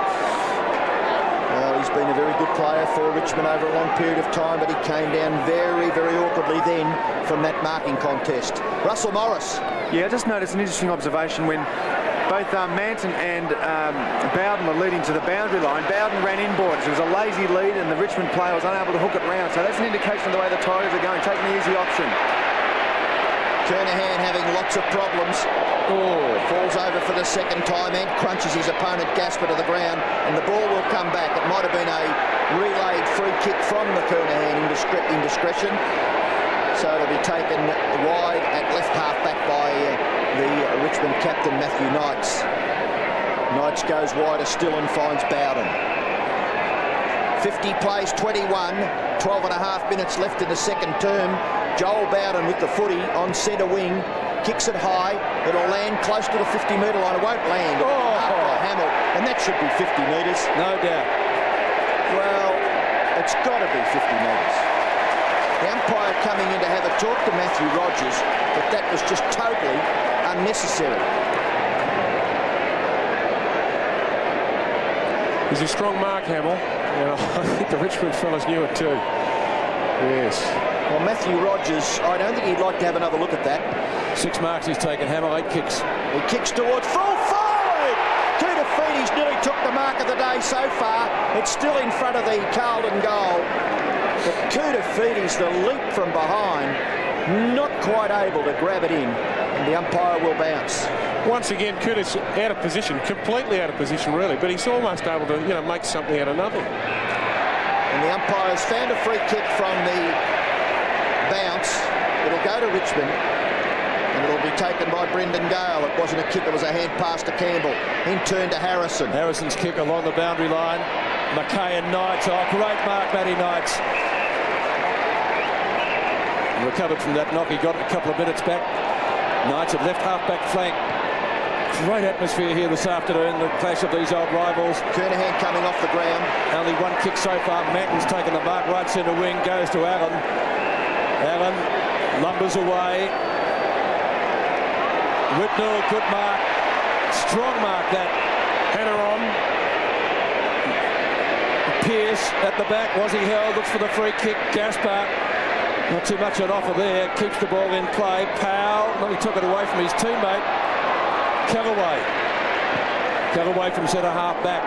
Well, he's been a very good player for Richmond over a long period of time, but he came down very, very awkwardly then from that marking contest. Russell Morris. Yeah, I just noticed an interesting observation when both Manton and Bowden were leading to the boundary line. Bowden ran inboards. It was a lazy lead and the Richmond player was unable to hook it round. So that's an indication of the way the Tigers are going, taking the easy option. Kernahan having lots of problems. Falls over for the second time and crunches his opponent Gaspar to the ground, and the ball will come back. It might have been a relayed free kick from the Kernahan indiscretion. So it'll be taken wide at left half-back by the Richmond captain, Matthew Knights. Knights goes wider still and finds Bowden. 50 plays 21, 12 and a half minutes left in the second term. Joel Bowden with the footy on centre wing, kicks it high. It'll land close to the 50-metre line. It won't land. Hamill, and that should be 50 metres. No doubt. Well, it's got to be 50 metres. The umpire coming in to have a talk to Matthew Rogers, but that was just totally unnecessary. He's a strong mark, Hamill. And I think the Richmond fellas knew it too. Yes. Well, Matthew Rogers, I don't think he'd like to have another look at that. 6 marks he's taken. Hamill 8 kicks. He kicks towards full forward. Kudafidis nearly took the mark of the day so far. It's still in front of the Carlton goal. But Kudafidis, the leap from behind, not quite able to grab it in. And the umpire will bounce. Once again, Kuda's out of position, completely out of position, really. But he's almost able to, make something out of nothing. And the umpire's found a free kick from the bounce. It'll go to Richmond. And it'll be taken by Brendan Gale. It wasn't a kick, it was a hand pass to Campbell. In turn to Harrison. Harrison's kick along the boundary line. McKay and Knights. Oh, great mark, Matty Knights. Recovered from that knock. He got a couple of minutes back. Knights at left half-back flank. Great atmosphere here this afternoon, the clash of these old rivals. Kernahan coming off the ground. Only 1 kick so far. Manton's taken the mark, right centre wing, goes to Allen. Allen lumbers away. Whitnell, good mark. Strong mark that. Header on. Pearce at the back. Was he held? Looks for the free kick. Gaspar. Not too much on offer there. Keeps the ball in play. Powell. Well, he took it away from his teammate. Callaway from centre half back.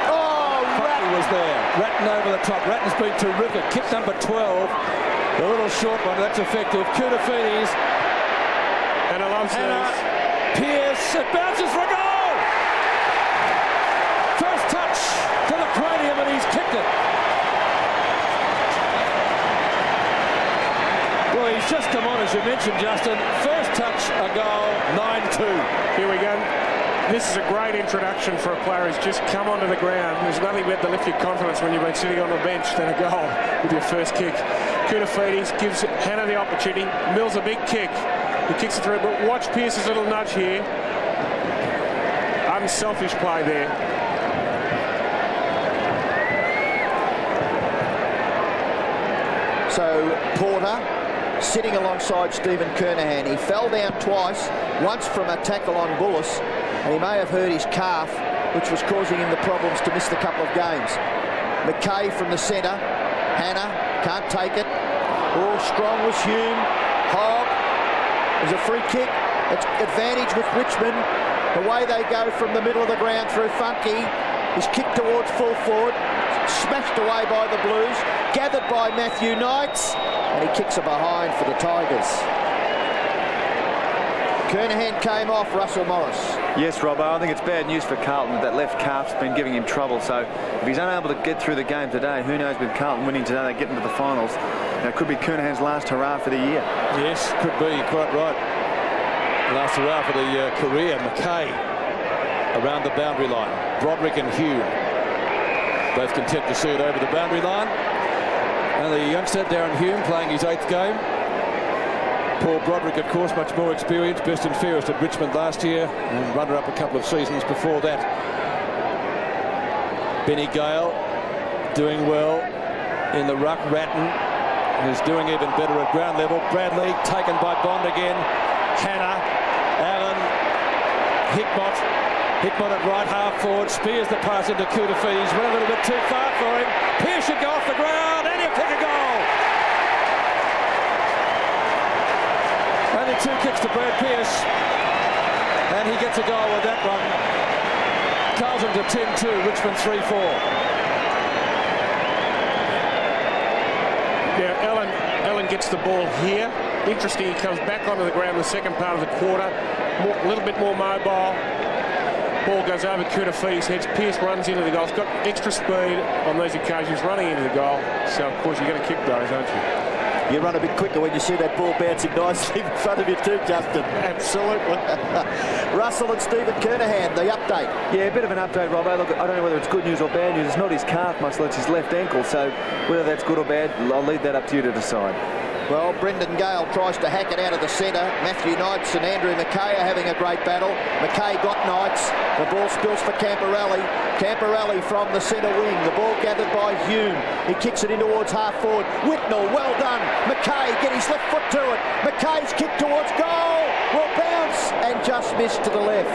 Oh, Ratton was there. Ratton over the top. Ratton's been terrific. Kick number 12. The little short one. That's effective. Kudafidis. And a lump Pearce. It bounces for a goal. First touch to the cranium and he's kicked it. Well, he's just come on, as you mentioned, Justin. First touch, a goal, 9-2. Here we go. This is a great introduction for a player who's just come onto the ground. There's nothing better to lift your confidence when you've been sitting on the bench than a goal with your first kick. Kudafidis gives Hannah the opportunity. Mills a big kick. He kicks it through, but watch Pearce's little nudge here. Unselfish play there. So Porter sitting alongside Stephen Kernahan. He fell down twice, once from a tackle on Bullis, and he may have hurt his calf, which was causing him the problems to miss the couple of games. McKay from the centre. Hannah can't take it. Oh, strong was Hume. Hogg. There's a free kick. It's advantage with Richmond. The way they go from the middle of the ground through Funky. He's kicked towards full forward. smashed away by the Blues, gathered by Matthew Knights, and he kicks a behind for the Tigers. Kernahan came off Russell Morris. Yes, Robbo, I think it's bad news for Carlton. That left calf's been giving him trouble, so if he's unable to get through the game today, who knows, with Carlton winning today, they get into the finals. Now, it could be Kernahan's last hurrah for the year. Yes, could be, quite right. Last hurrah for the career. Mackay around the boundary line. Broderick and Hume both content to see it over the boundary line. And the youngster, Darren Hume, playing his 8th game. Paul Broderick, of course, much more experienced, best and fairest at Richmond last year, and runner-up a couple of seasons before that. Benny Gale doing well in the ruck. Ratton is doing even better at ground level. Bradley taken by Bond again. Hanna, Allen, Hickmott at right half forward, spears the pass into Koutafidis, went a little bit too far for him. Pearce should go off the ground and he'll kick a goal. Only 2 kicks to Brad Pearce, and he gets a goal with that one. Carlton to 10-2, Richmond 3-4. Yeah, Allen gets the ball here. Interesting, he comes back onto the ground in the second part of the quarter. A little bit more mobile. Ball goes over Koutafidis' heads. Pearce runs into the goal. He's got extra speed on these occasions, running into the goal. So, of course, you're going to kick those, aren't you? You run a bit quicker when you see that ball bouncing nicely in front of you too, Justin. Absolutely. Russell and Stephen Kernahan, the update. Yeah, a bit of an update, Robbo. Look, I don't know whether it's good news or bad news. It's not his calf, much less his left ankle. So whether that's good or bad, I'll leave that up to you to decide. Well, Brendan Gale tries to hack it out of the centre. Matthew Knights and Andrew Mackay are having a great battle. Mackay got Knights. The ball spills for Camporelli. Camporelli from the centre wing. The ball gathered by Hume. He kicks it in towards half forward. Whitnell, well done. Mackay get his left foot to it. Mackay's kick towards goal. Will bounce and just miss to the left.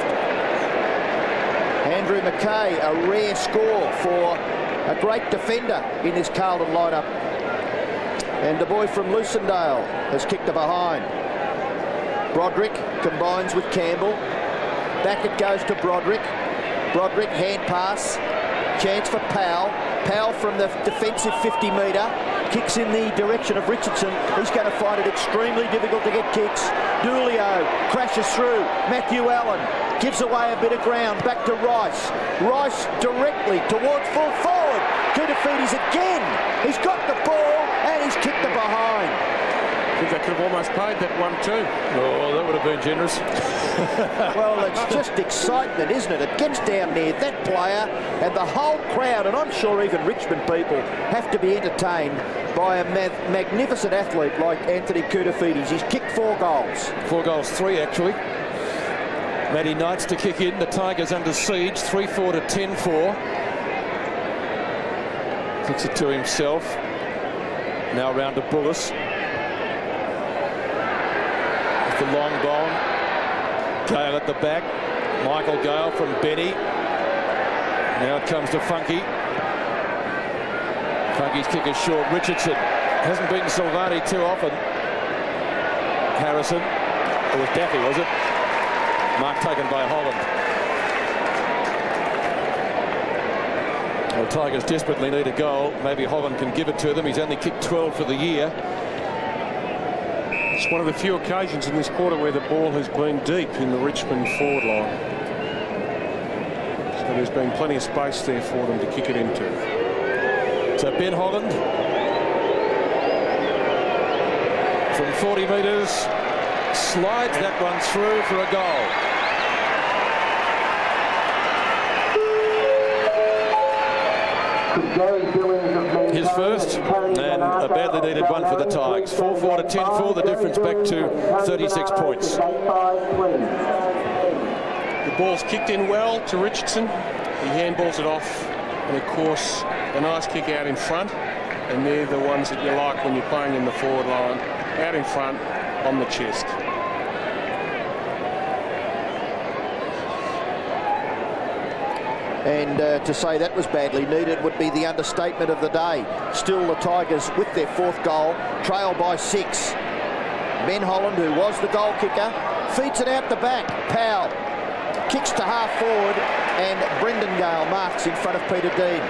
Andrew Mackay, a rare score for a great defender in this Carlton lineup. And the boy from Lucendale has kicked a behind. Broderick combines with Campbell. Back it goes to Broderick. Broderick, hand pass. Chance for Powell. Powell from the defensive 50-metre. Kicks in the direction of Richardson. He's going to find it extremely difficult to get kicks. Dulio crashes through. Matthew Allen gives away a bit of ground. Back to Rice. Rice directly towards full forward. Koutafidis again. He's got the ball and he's kicked it behind. I think they could have almost paid that one too. Oh, that would have been generous. Well, it's just excitement, isn't it? It gets down near that player and the whole crowd, and I'm sure even Richmond people have to be entertained by a magnificent athlete like Anthony Koutafidis. He's kicked 4 goals. 4 goals, 3 actually. Matty Knights to kick in. The Tigers under siege, 3-4 to 10-4. Kicks it to himself. Now round to Bullis. The long ball. Gale at the back. Michael Gale from Benny. Now it comes to Funky. Funky's kick is short. Richardson hasn't beaten Silvani too often. Harrison. It was Daffy, was it? Mark taken by Holland. Well, Tigers desperately need a goal. Maybe Holland can give it to them. He's only kicked 12 for the year. It's one of the few occasions in this quarter where the ball has been deep in the Richmond forward line. So there's been plenty of space there for them to kick it into. So Ben Holland from 40 metres slides that one through for a goal. His first, and a badly needed one for the Tigers. 4-4 to 10-4, the difference back to 36 points. The ball's kicked in well to Richardson. He handballs it off, and of course a nice kick out in front, and they're the ones that you like when you're playing in the forward line. Out in front, on the chest. And to say that was badly needed would be the understatement of the day. Still the Tigers with their 4th goal, trail by 6. Ben Holland, who was the goal kicker, feeds it out the back. Powell kicks to half forward, and Brendan Gale marks in front of Peter Dean.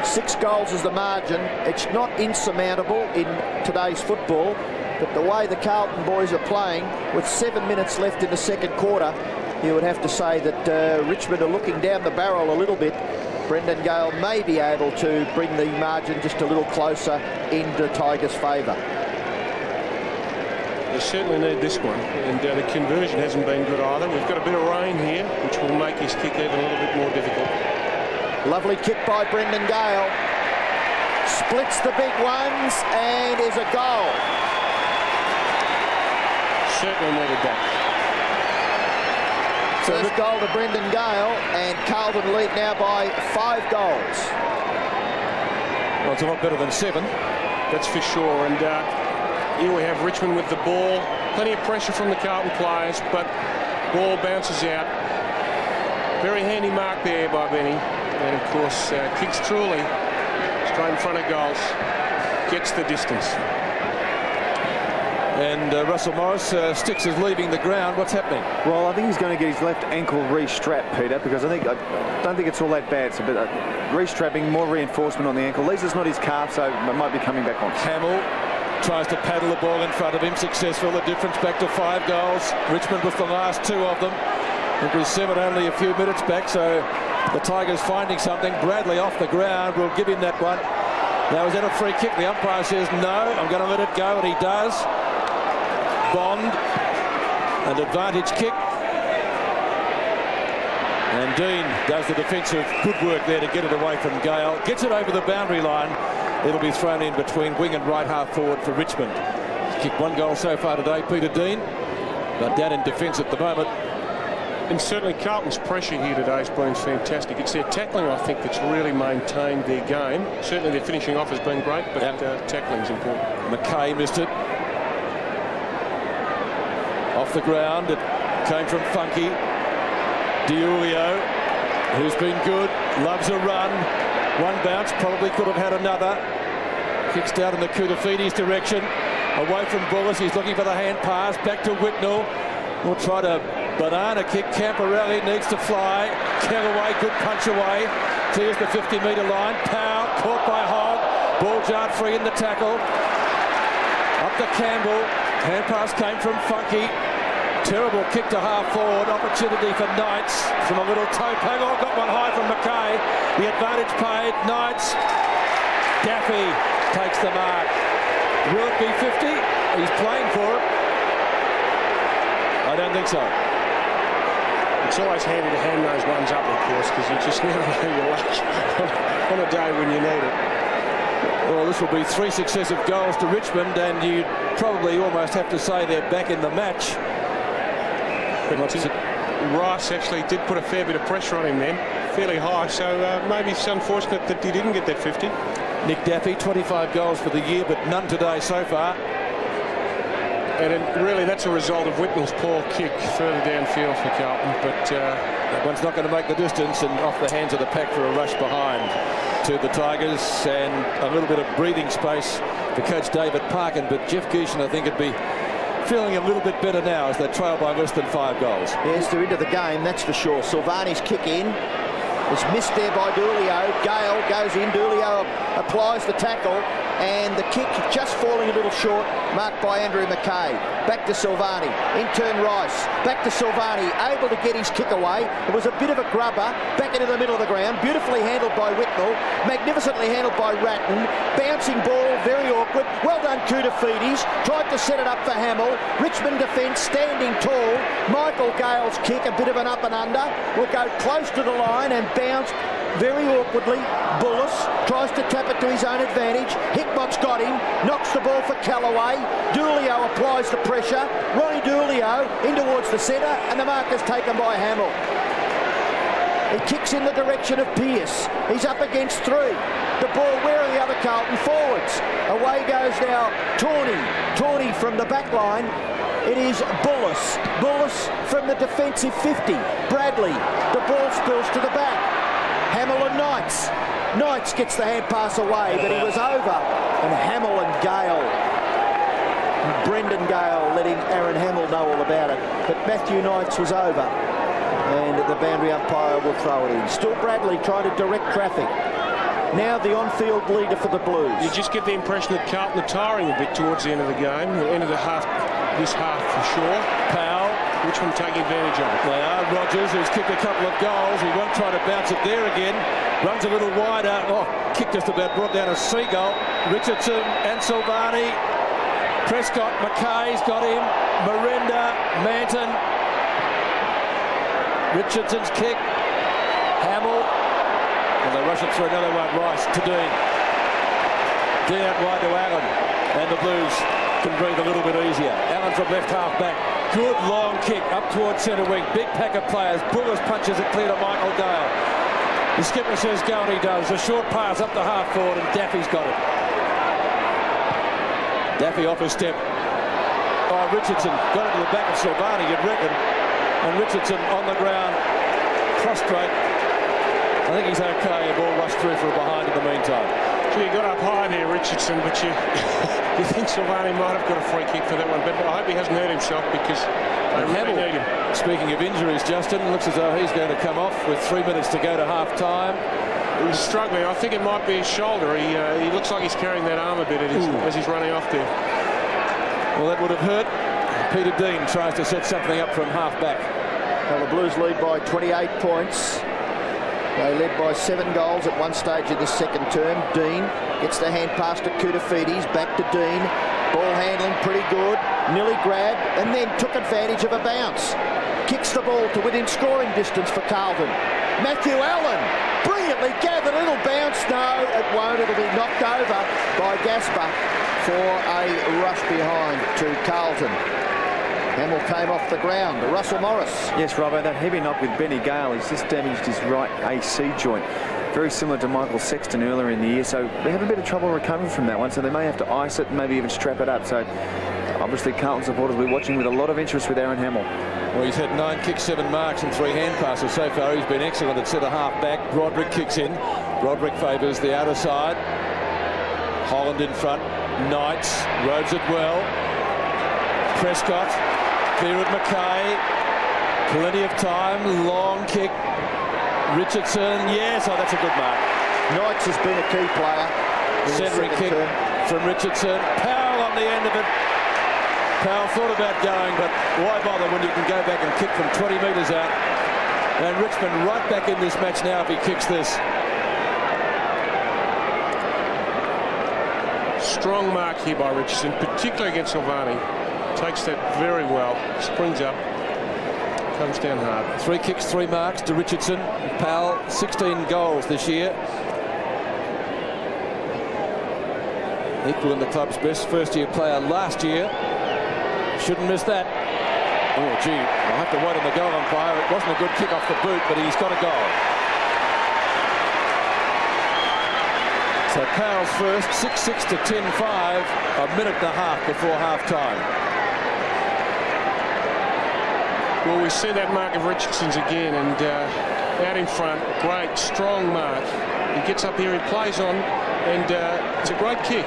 6 goals is the margin. It's not insurmountable in today's football, but the way the Carlton boys are playing, with 7 minutes left in the second quarter, you would have to say that Richmond are looking down the barrel a little bit. Brendan Gale may be able to bring the margin just a little closer into Tigers' favour. They certainly need this one, and the conversion hasn't been good either. We've got a bit of rain here, which will make his kick even a little bit more difficult. Lovely kick by Brendan Gale. Splits the big ones and is a goal. Certainly needed that. First goal to Brendan Gale, and Carlton lead now by 5 goals. Well, it's a lot better than 7. That's for sure. And here we have Richmond with the ball. Plenty of pressure from the Carlton players, but ball bounces out. Very handy mark there by Benny. And of course, kicks truly straight in front of goals. Gets the distance. And Russell Morris, Sticks is leaving the ground. What's happening? Well, I think he's going to get his left ankle restrapped, Peter, because I don't think it's all that bad. So, but restrapping, more reinforcement on the ankle. At least it's not his calf, so it might be coming back on. Hamill tries to paddle the ball in front of him. Successful. The difference back to 5 goals. Richmond with the last 2 of them. It was 7 only a few minutes back, so the Tigers finding something. Bradley off the ground. We'll give him that one. Now, is that a free kick? The umpire says no. I'm going to let it go, and he does. Bond, an advantage kick, and Dean does the defensive good work there to get it away from Gale. Gets it over the boundary line. It'll be thrown in between wing and right half forward for Richmond. He's kicked 1 goal so far today, Peter Dean, but down in defence at the moment. And certainly Carlton's pressure here today has been fantastic. It's their tackling, I think, that's really maintained their game. Certainly their finishing off has been great, but tackling's important. McKay missed it. Off the ground, it came from Funky. Diulio, who's been good, loves a run. 1 bounce, probably could have had another. Kicks down in the Kutafides direction. Away from Bullis, he's looking for the hand pass. Back to Whitnell. We'll try to banana kick. Camporelli needs to fly. Kellaway, good punch away. Clears the 50-metre line. Powell, caught by Hogg. Ball jarred free in the tackle. Up to Campbell. Hand pass came from Funky. Terrible kick to half forward. Opportunity for Knights from a little toe peg. Oh, got one high from McKay. The advantage paid. Knights. Daffy takes the mark. Will it be 50? He's playing for it. I don't think so. It's always handy to hand those ones up, of course, because you just never know your luck on a day when you need it. Well, this will be 3 successive goals to Richmond, and you'd probably almost have to say they're back in the match. But Rice actually did put a fair bit of pressure on him then, fairly high, so maybe it's unfortunate that he didn't get that 50. Nick Daffy, 25 goals for the year, but none today so far. And really, that's a result of Whitnell's poor kick further downfield for Carlton, but that one's not going to make the distance, and off the hands of the pack for a rush behind to the Tigers, and a little bit of breathing space for coach David Parkin, but Jeff Gieschen, I think, would be feeling a little bit better now as they trail by less than 5 goals. Yes, they're into the game, that's for sure. Silvani's kick in was missed there by Diulio. Gale goes in, Diulio applies the tackle, and the kick just falling a little short, marked by Andrew McKay. Back to Silvani, in turn Rice, back to Silvani, able to get his kick away. It was a bit of a grubber, back into the middle of the ground, beautifully handled by Whitnell, magnificently handled by Ratton, bouncing ball, very awkward, well done Kutafides, tried to set it up for Hamill, Richmond defence standing tall, Michael Gale's kick, a bit of an up and under, will go close to the line and bounce very awkwardly. Bullis tries to tap it to his own advantage. Hickmott's got him, knocks the ball for Callaway. Diulio applies the pressure. Ronnie Diulio in towards the centre, and the mark is taken by Hamill. He kicks in the direction of Pearce. He's up against 3. The ball, where are the other Carlton forwards? Away goes now Tawney from the back line. It is Bullis. Bullis from the defensive 50. Bradley. The ball spills to the back. Hamill and Knights. Knights gets the hand pass away, but he was over. And Hamill and Gale. Brendan Gale letting Aaron Hamill know all about it. But Matthew Knights was over. And the boundary umpire will throw it in. Still Bradley trying to direct traffic. now the on-field leader for the Blues. You just get the impression that Carlton are tiring a bit towards the end of the game, the end of the half, this half for sure. Powell. Richmond taking advantage of it. They are. Rogers, who's kicked a couple of goals. He won't try to bounce it there again. Runs a little wider. Oh, kick just about brought down a seagull. Richardson and Silvani. Prescott, McKay's got him. Miranda, Manton. Richardson's kick. Hamill. And they rush it through another one. Rice to Dean. Dean out wide to Allen. And the Blues can breathe a little bit easier. Allen from left half back. Good long kick up towards centre wing. Big pack of players. Bullis punches it clear to Michael Dale. The skipper says go, and he does. A short pass up the half forward, and Daffy's got it. Daffy off his step. Oh, Richardson got it to the back of Silvani, you'd reckon. And Richardson on the ground, prostrate. I think he's okay. A ball rushed through for a behind in the meantime. Gee, he got up high there, Richardson, but you think Silvani might have got a free kick for that one. But I hope he hasn't hurt himself because they really need him. Speaking of injuries, Justin, looks as though he's going to come off with 3 minutes to go to half-time. He's struggling. I think it might be his shoulder. He looks like he's carrying that arm a bit as he's running off there. Well, that would have hurt. Peter Dean tries to set something up from half-back. Well, the Blues lead by 28 points. They led by 7 goals at one stage of the second term. Dean gets the hand pass to Koutafidis, back to Dean. Ball handling pretty good. Nearly grabbed and then took advantage of a bounce. Kicks the ball to within scoring distance for Carlton. Matthew Allen brilliantly gathered. A little bounce. No, it won't. It'll be knocked over by Gaspar for a rush behind to Carlton. Hamill came off the ground. Russell Morris. Yes, Robbo, that heavy knock with Benny Gale has just damaged his right AC joint. Very similar to Michael Sexton earlier in the year, so they have a bit of trouble recovering from that one, so they may have to ice it and maybe even strap it up. So obviously Carlton supporters will be watching with a lot of interest with Aaron Hamill. Well, he's had 9 kicks, 7 marks and 3 hand passes so far. He's been excellent at centre half back. Broderick kicks in. Broderick favours the outer side. Holland in front. Knights roads it well. Prescott. Clear at McKay. Plenty of time. Long kick. Richardson. Yes. Oh, that's a good mark. Knights has been a key player. Centering kick from Richardson. Powell on the end of it. Powell thought about going, but why bother when you can go back and kick from 20 metres out? And Richmond right back in this match now if he kicks this. Strong mark here by Richardson, particularly against Silvani. Takes that very well. Springs up. Comes down hard. 3 kicks, 3 marks to Richardson. Powell, 16 goals this year. Equaling the club's best first-year player last year. Shouldn't miss that. Oh, gee, I'll have to wait on the goal umpire. It wasn't a good kick off the boot, but he's got a goal. So Powell's first, 6-6 to 10-5, a minute and a half before half-time. Well, we see that mark of Richardson's again, and out in front, great, strong mark. He gets up here, he plays on, and it's a great kick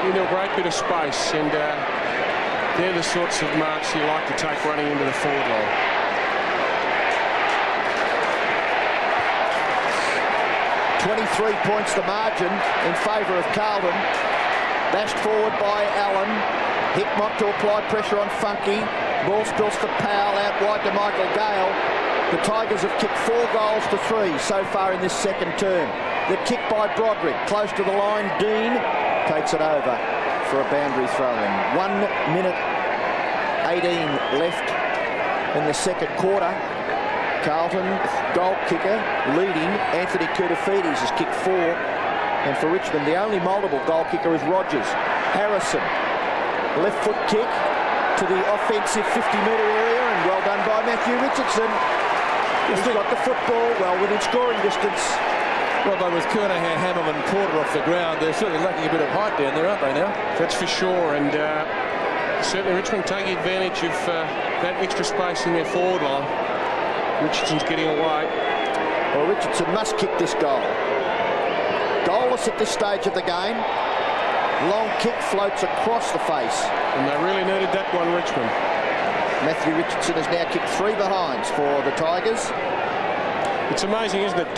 into a great bit of space, and they're the sorts of marks you like to take running into the forward line. .23 points the margin in favour of Carlton. Bashed forward by Allen. Hickmott to apply pressure on Funky. Ball spills to Powell out wide to Michael Gale. The Tigers have kicked 4 goals to 3 so far in this second term. The kick by Broderick close to the line. Dean takes it over for a boundary throw-in. 1 minute 18 left in the second quarter. Carlton goal kicker leading. Anthony Koutafidis has kicked 4, and for Richmond the only multiple goal kicker is Rogers. Harrison, left foot kick to the offensive 50-metre area, and well done by Matthew Richardson. He's got the football well within scoring distance. Well, but with Kernahan, Hamill and Porter off the ground, they're certainly lacking a bit of height down there, aren't they now? That's for sure, and certainly Richmond taking advantage of that extra space in their forward line. Richardson's getting away. Well, Richardson must kick this goal. Goalless at this stage of the game. Long kick floats across the face. And they really needed that one, Richmond. Matthew Richardson has now kicked 3 behinds for the Tigers. It's amazing, isn't it?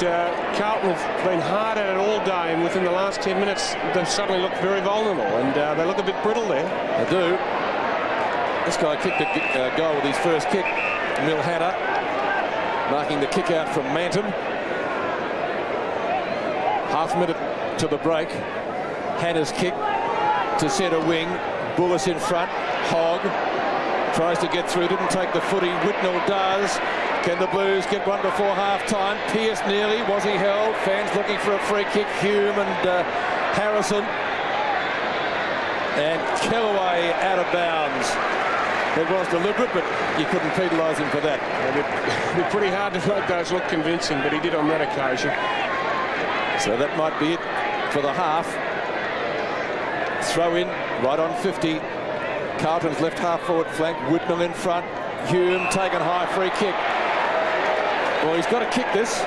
Carlton have been hard at it all day, and within the last 10 minutes, they've suddenly looked very vulnerable, and they look a bit brittle there. They do. This guy kicked a goal with his first kick. Mill Hanna marking the kick out from Manton. Half a minute to the break. Hanna's kick to centre wing. Bullis in front. Hogg tries to get through. Didn't take the footy. Whitnell does. Can the Blues get one before half-time? Pearce nearly. Was he held? Fans looking for a free kick. Hume and Harrison. And Kellaway out of bounds. It was deliberate, but you couldn't penalise him for that. It'd be pretty hard to make those look convincing, but he did on that occasion. So that might be it for the half. Throw in right on 50. Carlton's left half forward flank. Whitnell in front. Hume taken high, free kick. Well, he's got to kick this.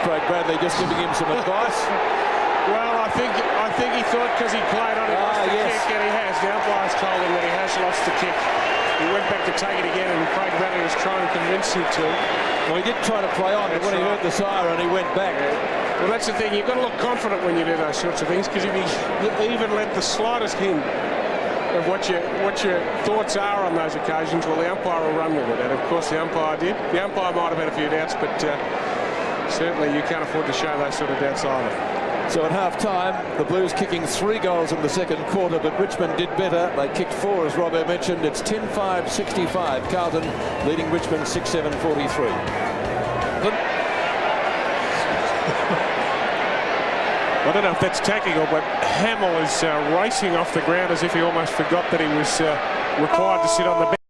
Craig Bradley just giving him some advice. Well, I think he thought because he played on it lost the kick, and he has. The umpire's told him that he has lost the kick. He went back to take it again, and Craig Bradley was trying to convince him to. Well, he did try to play on, but when he heard the siren, he went back. Well, that's the thing. You've got to look confident when you do those sorts of things, because if you even let the slightest hint of what your thoughts are on those occasions, well, the umpire will run with it. And, of course, the umpire did. The umpire might have had a few doubts, but certainly you can't afford to show those sort of doubts either. So at half-time, the Blues kicking 3 goals in the second quarter, but Richmond did better. They kicked 4, as Robert mentioned. It's 10-5-65. Carlton leading Richmond 6-7-43. I don't know if that's technical, but Hamill is racing off the ground as if he almost forgot that he was required to sit on the bench.